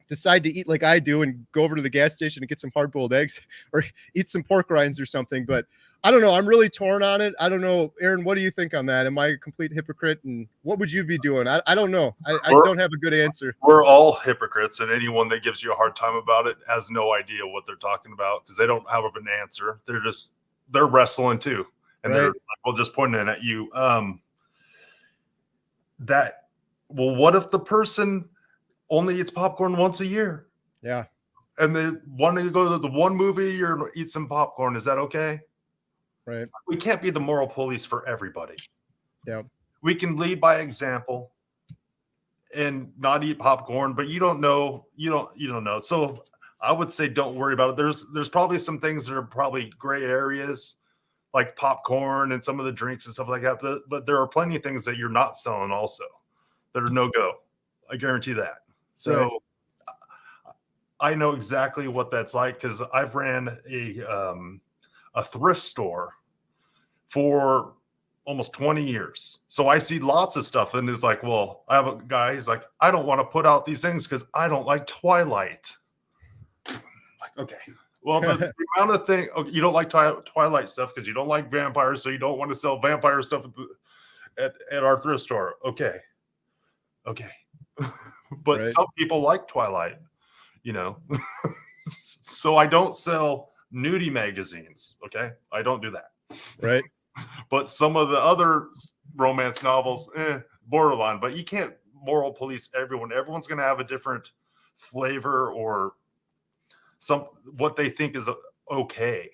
decide to eat like I do and go over to the gas station and get some hard-boiled eggs or eat some pork rinds or something. But I don't know. I'm really torn on it. I don't know. Aaron, what do you think on that? Am I a complete hypocrite? And what would you be doing? I don't know. I don't have a good answer. We're all hypocrites, and anyone that gives you a hard time about it has no idea what they're talking about because they don't have an answer. They're wrestling too. And they're like, just pointing at you. What if the person only eats popcorn once a year? Yeah. And they want to go to the one movie or eat some popcorn. Is that okay? Right. We can't be the moral police for everybody. Yeah. We can lead by example, and not eat popcorn, but you don't know. So I would say don't worry about it. There's probably some things that are probably gray areas, like popcorn and some of the drinks and stuff like that. But there are plenty of things that you're not selling also that are no go. I guarantee that. So Right. I know exactly what that's like because I've ran a thrift store for almost 20 years. So I see lots of stuff, and it's like, well, I have a guy. He's like, I don't want to put out these things because I don't like Twilight. Like, okay, well, the amount of thing you don't like Twilight stuff because you don't like vampires, so you don't want to sell vampire stuff at our thrift store. Okay, but Right. some people like Twilight, so I don't sell nudie magazines. Okay, I don't do that. Right. But some of the other romance novels, borderline. But you can't moral police everyone. Everyone's going to have a different flavor or what they think is okay.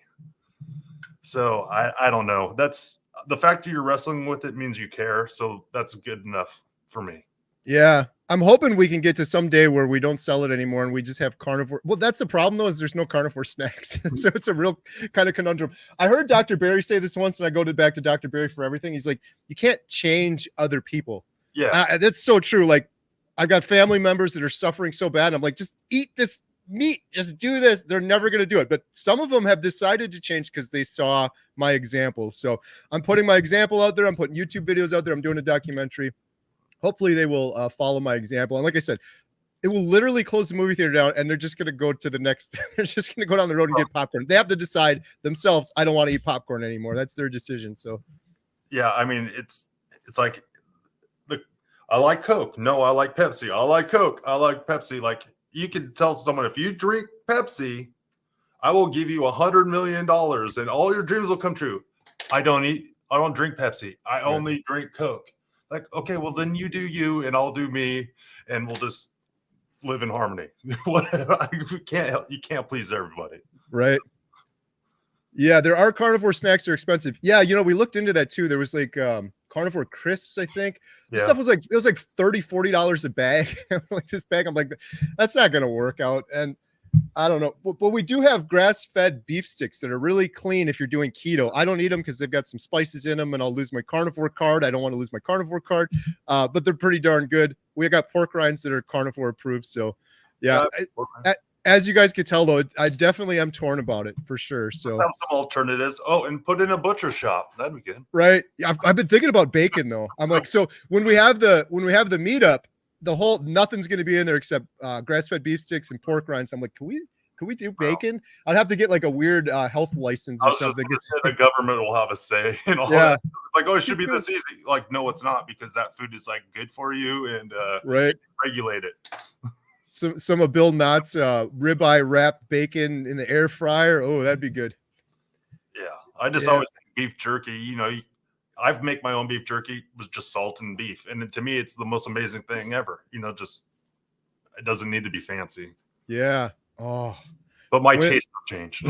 So I don't know. That's the fact that you're wrestling with it means you care. So that's good enough for me. Yeah. I'm hoping we can get to some day where we don't sell it anymore and we just have carnivore. Well, that's the problem though, is there's no carnivore snacks. So it's a real kind of conundrum. I heard Dr. Barry say this once, and I go back to Dr. Barry for everything. He's like, you can't change other people. Yeah. That's so true. Like, I've got family members that are suffering so bad. And I'm like, just eat this meat, just do this. They're never going to do it. But some of them have decided to change because they saw my example. So I'm putting my example out there. I'm putting YouTube videos out there. I'm doing a documentary. Hopefully they will follow my example. And like I said, it will literally close the movie theater down, and they're just going to go to the next. They're just going to go down the road and get popcorn. They have to decide themselves. I don't want to eat popcorn anymore. That's their decision. So, yeah, I mean, it's like I like Coke. No, I like Pepsi. I like Coke. I like Pepsi. Like, you can tell someone, if you drink Pepsi, I will give you $100 million and all your dreams will come true. I don't drink Pepsi. I only drink Coke. Like, okay, well then you do you and I'll do me, and we'll just live in harmony. You can't please everybody. Right. Yeah, there are carnivore snacks that are expensive. Yeah, we looked into that too. There was like carnivore crisps, I think. This stuff was like, it was like $30-$40 a bag. Like this bag, I'm like, that's not gonna work out. And I don't know, but we do have grass-fed beef sticks that are really clean if you're doing keto. I don't eat them because they've got some spices in them, and I'll lose my carnivore card. I don't want to lose my carnivore card, but they're pretty darn good. We got pork rinds that are carnivore approved. So, yeah. As you guys could tell, though, I definitely am torn about it for sure. So, some alternatives. Oh, and put in a butcher shop. That'd be good. Right. I've been thinking about bacon though. I'm like, so when we have the meetup, the whole nothing's going to be in there except grass-fed beef sticks and pork rinds. I'm like, can we do bacon? I'd have to get like a weird health license or something. The government will have a say in all that. It's like, oh, it should be this easy. Like, no, it's not, because that food is like good for you, and regulate it. Some of Bill Knott's ribeye wrapped bacon in the air fryer. Oh, that'd be good. Yeah, I just always think beef jerky. I've make my own beef jerky with just salt and beef, and to me, it's the most amazing thing ever. Just it doesn't need to be fancy. Yeah. Oh, but my taste will change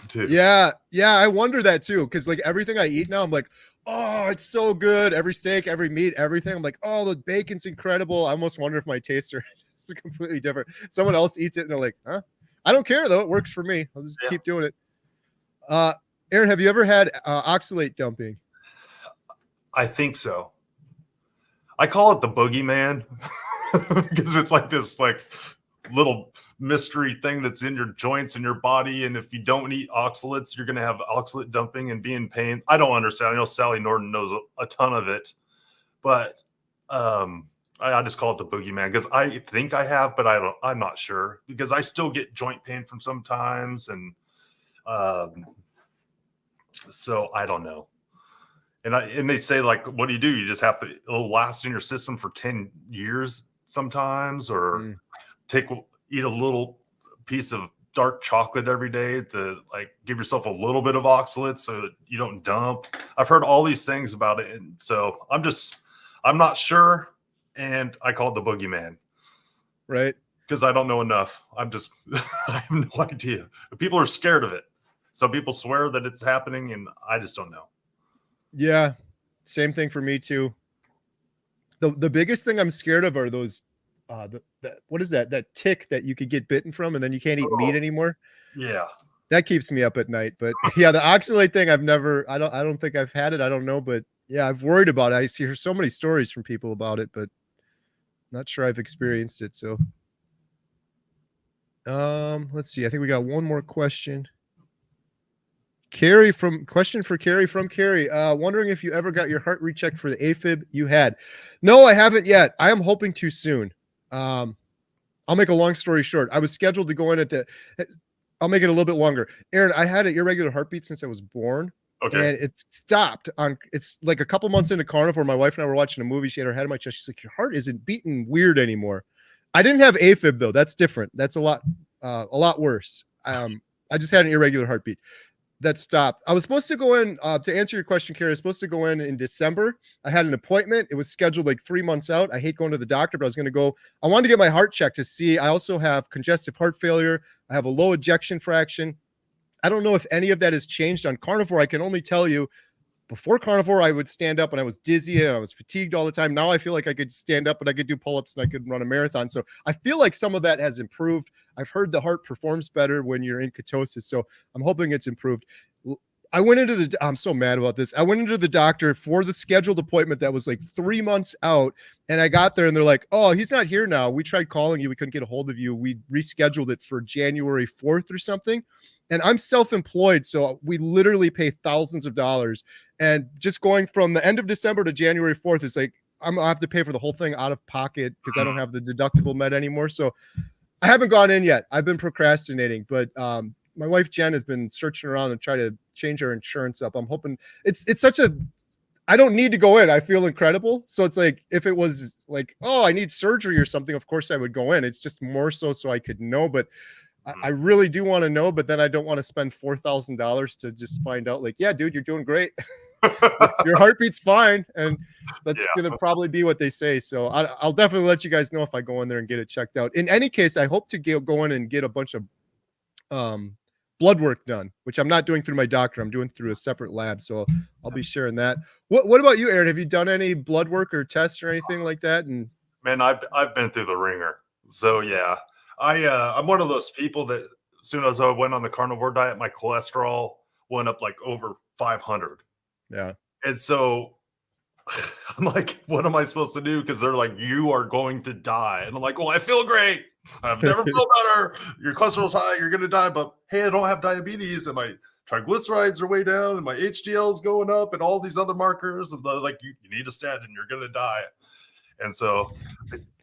too. Yeah, I wonder that too, because like everything I eat now, I'm like, oh, it's so good. Every steak, every meat, everything. I'm like, oh, the bacon's incredible. I almost wonder if my tastes are completely different. Someone else eats it and they're like, huh? I don't care though. It works for me. I'll just keep doing it. Aaron, have you ever had oxalate dumping? I think so. I call it the boogeyman because it's like this little mystery thing that's in your joints and your body. And if you don't eat oxalates, you're going to have oxalate dumping and be in pain. I don't understand. I know Sally Norton knows a ton of it, but I just call it the boogeyman because I think I have, but I'm not sure, because I still get joint pain from sometimes. And so I don't know. And they say, like, what do? You just have to, it'll last in your system for 10 years sometimes, or eat a little piece of dark chocolate every day to like give yourself a little bit of oxalate so that you don't dump. I've heard all these things about it. And so I'm not sure. And I call it the boogeyman. Right. Because I don't know enough. I have no idea. People are scared of it. Some people swear that it's happening, and I just don't know. Yeah, same thing for me too. The biggest thing I'm scared of are those what is that tick that you could get bitten from and then you can't eat meat Oh, anymore. yeah. That keeps me up at night. But yeah, the oxalate thing I don't think I've had it. I don't know, but yeah, I've worried about it. I hear so many stories from people about it, but not sure I've experienced it. So let's see. I think we got one more question. Question for Kerry from Kerry. Wondering if you ever got your heart rechecked for the AFib you had. No, I haven't yet. I am hoping to soon. I'll make a long story short. I was scheduled to go in I'll make it a little bit longer. Aaron, I had an irregular heartbeat since I was born. Okay. And it stopped it's like a couple months into Carnivore. My wife and I were watching a movie. She had her head on my chest. She's like, your heart isn't beating weird anymore. I didn't have AFib though. That's different. That's a lot worse. I just had an irregular heartbeat that stopped. I was supposed to go in to answer your question, Kerry. I was supposed to go in December. I had an appointment. It was scheduled like 3 months out. I hate going to the doctor, but I was going to go. I wanted to get my heart checked to see. I also have congestive heart failure. I have a low ejection fraction. I don't know if any of that has changed on Carnivore. I can only tell you before Carnivore, I would stand up and I was dizzy and I was fatigued all the time. Now I feel like I could stand up and I could do pull-ups and I could run a marathon. So I feel like some of that has improved. I've heard the heart performs better when you're in ketosis. So I'm hoping it's improved. I'm so mad about this. I went into the doctor for the scheduled appointment that was like 3 months out. And I got there and they're like, oh, he's not here now. We tried calling you. We couldn't get a hold of you. We rescheduled it for January 4th or something. And I'm self-employed. So we literally pay thousands of dollars. And just going from the end of December to January 4th is like, I have to pay for the whole thing out of pocket because I don't have the deductible med anymore. So I haven't gone in yet. I've been procrastinating, but my wife Jen has been searching around and try to change our insurance up. I'm hoping it's I don't need to go in. I feel incredible. So it's like, if it was like, oh, I need surgery or something, of course I would go in. It's just more so I could know, but I really do want to know, but then I don't want to spend $4,000 to just find out like, yeah, dude, you're doing great. Your heartbeat's fine. And that's going to probably be what they say. So I'll definitely let you guys know if I go in there and get it checked out. In any case, I hope to go in and get a bunch of blood work done, which I'm not doing through my doctor. I'm doing through a separate lab. So I'll be sharing that. What about you, Aaron? Have you done any blood work or tests or anything like that? And Man, I've been through the ringer. So yeah. I'm one of those people that as soon as I went on the carnivore diet, my cholesterol went up like over 500. Yeah. And so I'm like, what am I supposed to do? Because they're like, you are going to die. And I'm like, well, I feel great. I've never felt better. Your cholesterol's high. You're going to die. But hey, I don't have diabetes. And my triglycerides are way down. And my HDL is going up. And all these other markers. And they're like, you need a statin. You're going to die. And so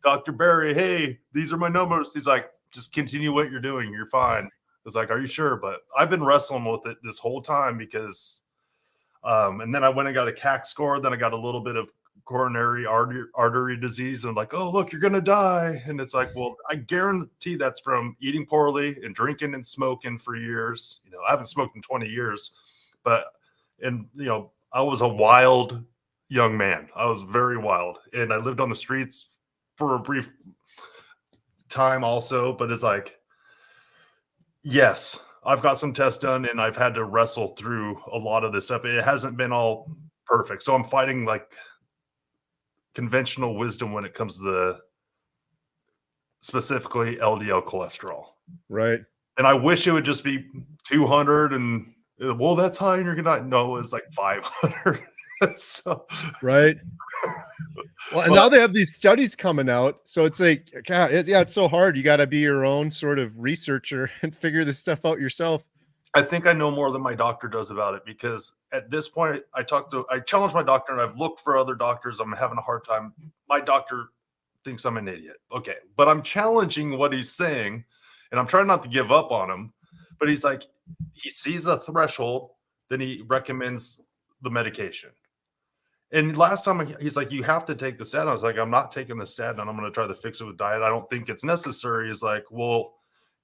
Dr. Barry, hey, these are my numbers. He's like, just continue what you're doing. You're fine. It's like, are you sure? But I've been wrestling with it this whole time because, and then I went and got a CAC score. Then I got a little bit of coronary artery disease. And I'm like, oh, look, you're going to die. And it's like, well, I guarantee that's from eating poorly and drinking and smoking for years. You know, I haven't smoked in 20 years, but, and, you know, I was a wild young man. I was very wild. And I lived on the streets for a brief time also, but it's like, yes, I've got some tests done and I've had to wrestle through a lot of this stuff. It hasn't been all perfect. So I'm fighting like conventional wisdom when it comes to the specifically LDL cholesterol. Right. And I wish it would just be 200 and well, that's high and you're gonna no, it's like 500. So right. Well, and now they have these studies coming out. So it's like, God, it's so hard. You got to be your own sort of researcher and figure this stuff out yourself. I think I know more than my doctor does about it because at this point I challenged my doctor and I've looked for other doctors. I'm having a hard time. My doctor thinks I'm an idiot. Okay. But I'm challenging what he's saying and I'm trying not to give up on him. But he's like, he sees a threshold, then he recommends the medication. And last time he's like, you have to take the statin. I was like, I'm not taking the statin and I'm going to try to fix it with diet. I don't think it's necessary. He's like, well,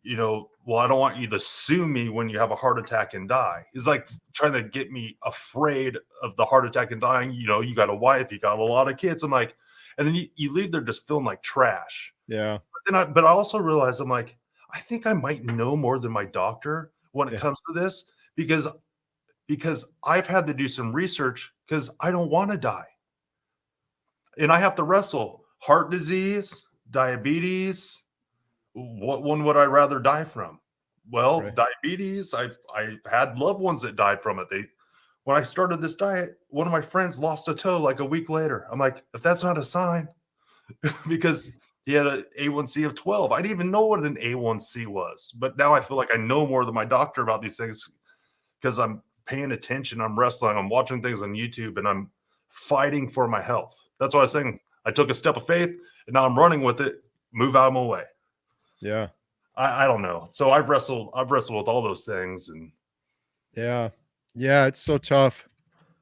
you know, well, I don't want you to sue me when you have a heart attack and die. He's like trying to get me afraid of the heart attack and dying. You know, you got a wife, you got a lot of kids. I'm like, and then you leave there just feeling like trash. Yeah. But I also realized I'm like, I think I might know more than my doctor when it comes to this because I've had to do some research because I don't want to die. And I have to wrestle heart disease, diabetes. What one would I rather die from? Well, Right. diabetes, I had loved ones that died from it. When I started this diet, one of my friends lost a toe like a week later. I'm like, if that's not a sign, because he had an A1C of 12. I didn't even know what an A1C was, but now I feel like I know more than my doctor about these things because I'm paying attention, I'm wrestling, I'm watching things on YouTube, and I'm fighting for my health. That's what I was saying. I took a step of faith, and now I'm running with it. Move out of my way. Yeah. I don't know. So I've wrestled with all those things, and Yeah. Yeah. It's so tough.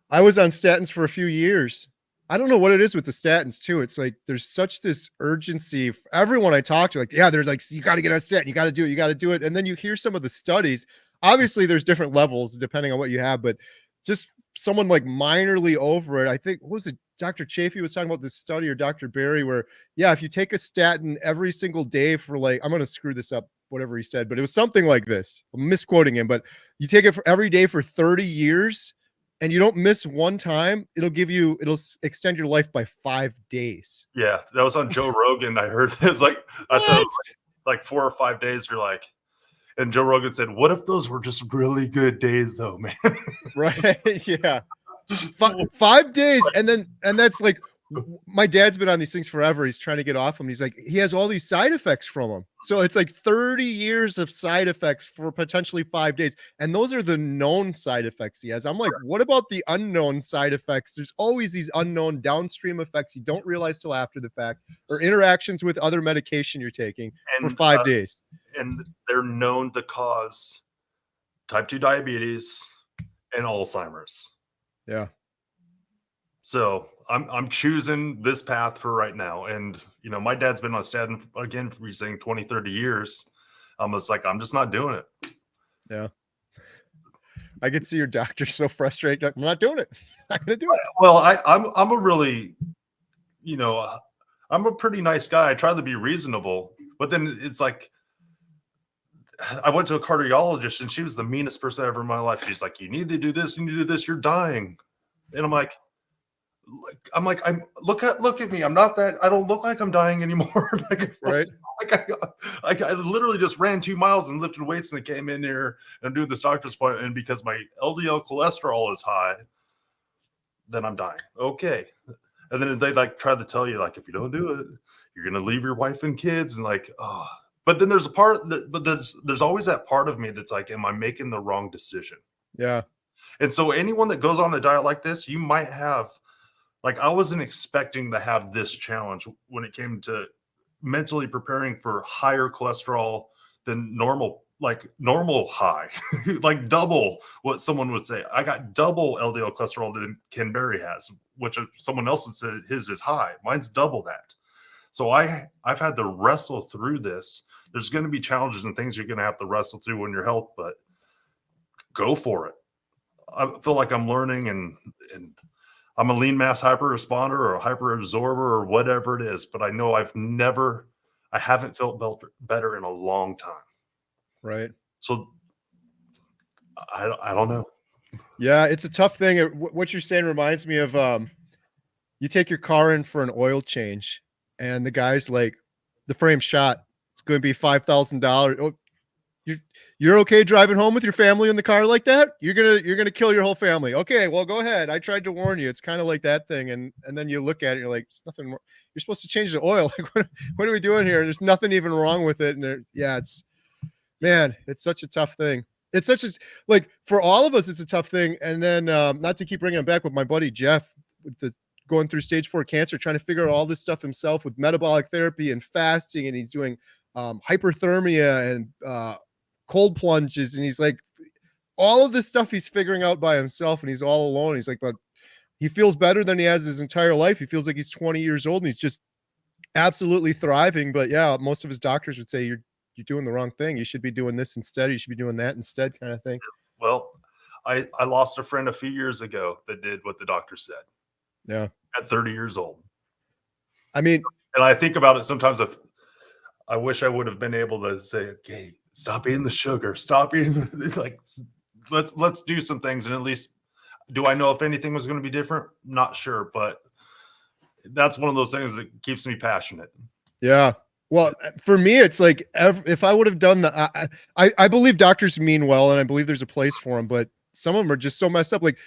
I was on statins for a few years. I don't know what it is with the statins too. It's like there's such this urgency. Everyone I talk to, like, yeah, they're like, you got to get on statin, you got to do it, you got to do it. And then you hear some of the studies. Obviously, there's different levels depending on what you have, but just someone like minorly over it. I think what was it? Dr. Chafee was talking about this study, or Dr. Barry, where yeah, if you take a statin every single day for like, I'm gonna screw this up, whatever he said, but it was something like this. I'm misquoting him, but you take it for every day for 30 years and you don't miss one time, it'll extend your life by 5 days. yeah, that was on Joe Rogan. I heard it's like I thought it What? was like 4 or 5 days. You're like, and Joe Rogan said, "What if those were just really good days, though, man?" Right. Yeah. 5 days. And that's like, my dad's been on these things forever. He's trying to get off them. He's like, he has all these side effects from them. So it's like 30 years of side effects for potentially 5 days. And those are the known side effects he has. I'm like, what about the unknown side effects? There's always these unknown downstream effects you don't realize till after the fact, or interactions with other medication you're taking for And 5 days. and they're known to cause type 2 diabetes and Alzheimer's. Yeah. So I'm choosing this path for right now. And, you know, my dad's been on statin again for he's saying 20, 30 years. I'm just like, I'm just not doing it. Yeah. I could see your doctor so frustrated. Like, I'm not doing it. I'm not going to do it. Well, I'm a really, you know, I'm a pretty nice guy. I try to be reasonable, but then it's like, I went to a cardiologist and she was the meanest person ever in my life. She's like, you need to do this, you need to do this, you're dying. And I'm like, look at me. I'm not that. I don't look like I'm dying anymore. Right. I literally just ran 2 miles and lifted weights and came in here and do this doctor's appointment. And because my LDL cholesterol is high, then I'm dying. Okay. And then they like try to tell you, like, if you don't do it, you're going to leave your wife and kids. And like, oh, but then there's a part that, but there's always that part of me that's like, am I making the wrong decision? Yeah. And so anyone that goes on a diet like this, you might have, like, I wasn't expecting to have this challenge when it came to mentally preparing for higher cholesterol than normal, like normal high, like double what someone would say. I got double LDL cholesterol than Ken Berry has, which someone else would say his is high. Mine's double that. So I've had to wrestle through this. There's going to be challenges and things you're going to have to wrestle through in your health, but go for it. I feel like I'm learning, and I'm a lean mass hyper responder or a hyper absorber or whatever it is, but I know I haven't felt better in a long time. Right. So I don't know. Yeah, it's a tough thing. What you're saying reminds me of you take your car in for an oil change, and the guy's like, the frame shot. It's going to be $5,000. Oh, you're okay driving home with your family in the car like that? You're gonna kill your whole family. Okay, well, go ahead. I tried to warn you. It's kind of like that thing, and then you look at it, you're like, it's nothing more. You're supposed to change the oil. Like, what are we doing here? There's nothing even wrong with it. And it's such a tough thing. It's such a, like, for all of us, it's a tough thing. And then not to keep bringing it back, with my buddy Jeff, with the going through stage 4 cancer, trying to figure out all this stuff himself with metabolic therapy and fasting, and he's doing hyperthermia and cold plunges, and he's like, all of this stuff he's figuring out by himself, and he's all alone. He's like, but he feels better than he has his entire life. He feels like he's 20 years old and he's just absolutely thriving. But yeah, most of his doctors would say, you're doing the wrong thing. You should be doing this instead. You should be doing that instead, kind of thing. Well, I lost a friend a few years ago that did what the doctor said. Yeah. At 30 years old. I mean, and I think about it sometimes. If I wish I would have been able to say, okay, stop eating the sugar, stop eating like, let's do some things. And at least, do I know if anything was going to be different? Not sure, but that's one of those things that keeps me passionate. Yeah. Well, for me, it's like if I would have done I believe doctors mean well, and I believe there's a place for them, but some of them are just so messed up. Like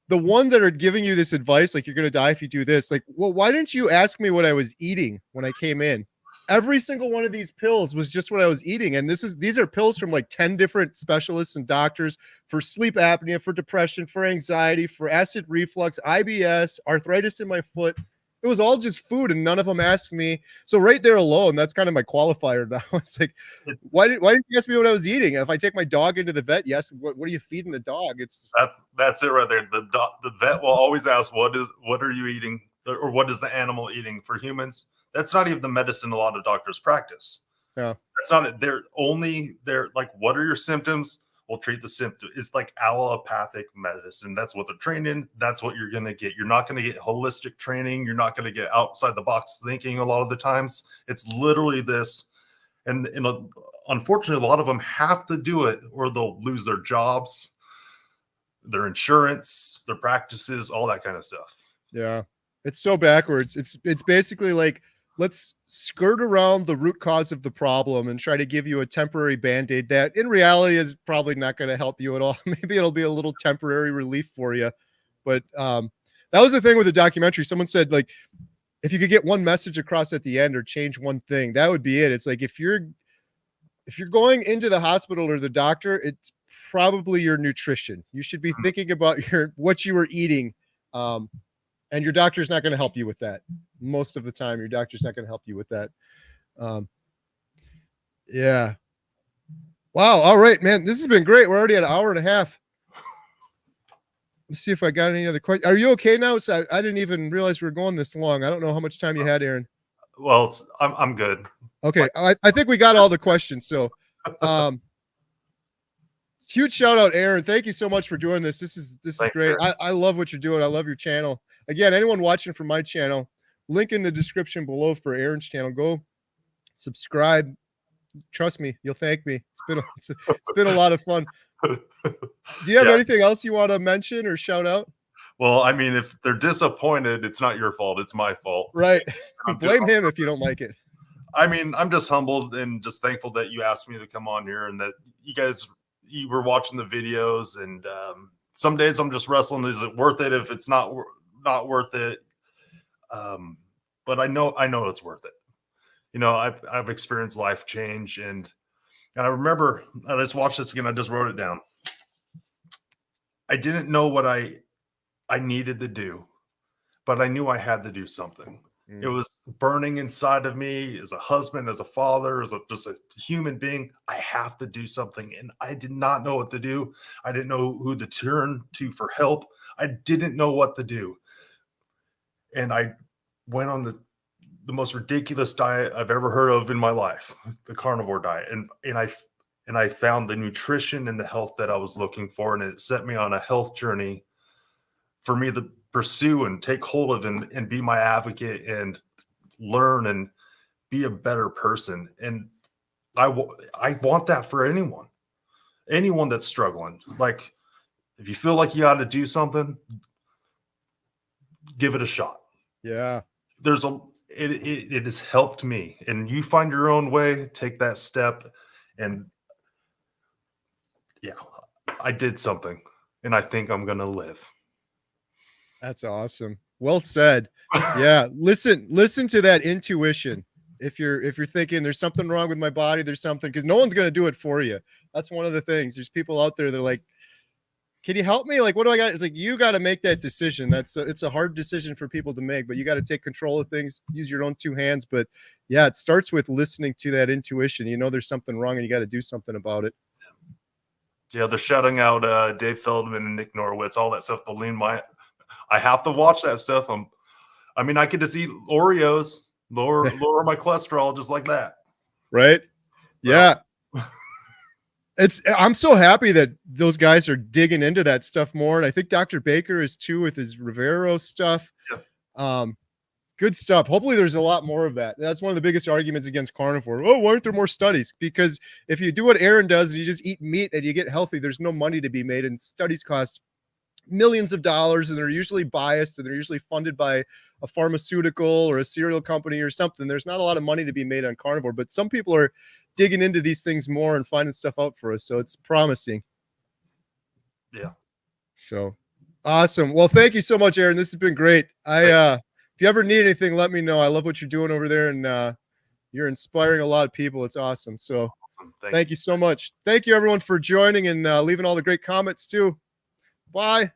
the ones that are giving you this advice, like you're going to die if you do this. Like, well, why didn't you ask me what I was eating when I came in? Every single one of these pills was just what I was eating. And these are pills from like 10 different specialists and doctors for sleep apnea, for depression, for anxiety, for acid reflux, IBS, arthritis in my foot. It was all just food, and none of them asked me. So right there alone, that's kind of my qualifier now. It's like, why didn't you ask me what I was eating? If I take my dog into the vet, yes, what are you feeding the dog? It's that's it right there. The vet will always ask, what are you eating, or what is the animal eating? For humans, that's not even the medicine a lot of doctors practice. Yeah. That's not it. They're like, what are your symptoms? We'll treat the symptom. It's like allopathic medicine. That's what they're trained in. That's what you're going to get. You're not going to get holistic training. You're not going to get outside the box thinking a lot of the times. It's literally this. And unfortunately, a lot of them have to do it or they'll lose their jobs, their insurance, their practices, all that kind of stuff. Yeah. It's so backwards. It's basically like, let's skirt around the root cause of the problem and try to give you a temporary band-aid that in reality is probably not going to help you at all. Maybe it'll be a little temporary relief for you. But that was the thing with the documentary. Someone said, like, if you could get one message across at the end or change one thing, that would be it. It's like, if you're going into the hospital or the doctor, it's probably your nutrition. You should be thinking about what you were eating. And your doctor's not going to help you with that. Most of the time, your doctor's not going to help you with that. Yeah. Wow. All right, man. This has been great. We're already at an hour and a half. Let's see if I got any other questions. Are you okay now? So I didn't even realize we were going this long. I don't know how much time you had, Aaron. Well, I'm good. Okay. I think we got all the questions. So, huge shout out, Aaron. Thank you so much for doing this. This is great. I love what you're doing. I love your channel. Again, anyone watching from my channel, link in the description below for Aaron's channel. Go subscribe. Trust me, you'll thank me. It's been a lot of fun. Do you have anything else you want to mention or shout out? Well, I mean, if they're disappointed, it's not your fault. It's my fault. Right. Blame him if you don't like it. I mean, I'm just humbled and just thankful that you asked me to come on here and that you were watching the videos. And some days I'm just wrestling. Is it worth it? If it's not worth it. But I know it's worth it. You know, I've experienced life change, and I remember I just watched this again. I just wrote it down. I didn't know what I needed to do, but I knew I had to do something. It was burning inside of me as a husband, as a father, just a human being. I have to do something. And I did not know what to do. I didn't know who to turn to for help. I didn't know what to do. And I went on the most ridiculous diet I've ever heard of in my life, the carnivore diet. And I found the nutrition and the health that I was looking for. And it set me on a health journey for me to pursue and take hold of and be my advocate and learn and be a better person. And I want that for anyone that's struggling. Like, if you feel like you got to do something, give it a shot. Yeah. It has helped me, and you find your own way, take that step. And yeah, I did something, and I think I'm going to live. That's awesome. Well said. Yeah. Listen to that intuition. If you're thinking there's something wrong with my body, there's something, because no one's going to do it for you. That's one of the things. There's people out there that are like, can you help me? Like, what do I got? It's like, you got to make that decision. It's a hard decision for people to make, but you got to take control of things, use your own two hands. But yeah, it starts with listening to that intuition. You know, there's something wrong and you got to do something about it. Yeah. They're shouting out Dave Feldman and Nick Norwitz, all that stuff. I have to watch that stuff. I mean, I could just eat Oreos, lower my cholesterol just like that. Right. Yeah. I'm so happy that those guys are digging into that stuff more. And I think Dr. Baker is too, with his Rivero stuff. Yeah. Good stuff. Hopefully there's a lot more of that. That's one of the biggest arguments against carnivore. Oh, why aren't there more studies? Because if you do what Aaron does, and you just eat meat and you get healthy, there's no money to be made, and studies cost millions of dollars, and they're usually biased, and they're usually funded by a pharmaceutical or a cereal company or something. There's not a lot of money to be made on carnivore, but some people are digging into these things more and finding stuff out for us. So it's promising. Yeah. So awesome. Well, thank you so much, Aaron. This has been great. If you ever need anything, let me know. I love what you're doing over there, and you're inspiring a lot of people. It's awesome. So thank you so much. Thank you everyone for joining and leaving all the great comments too. Bye.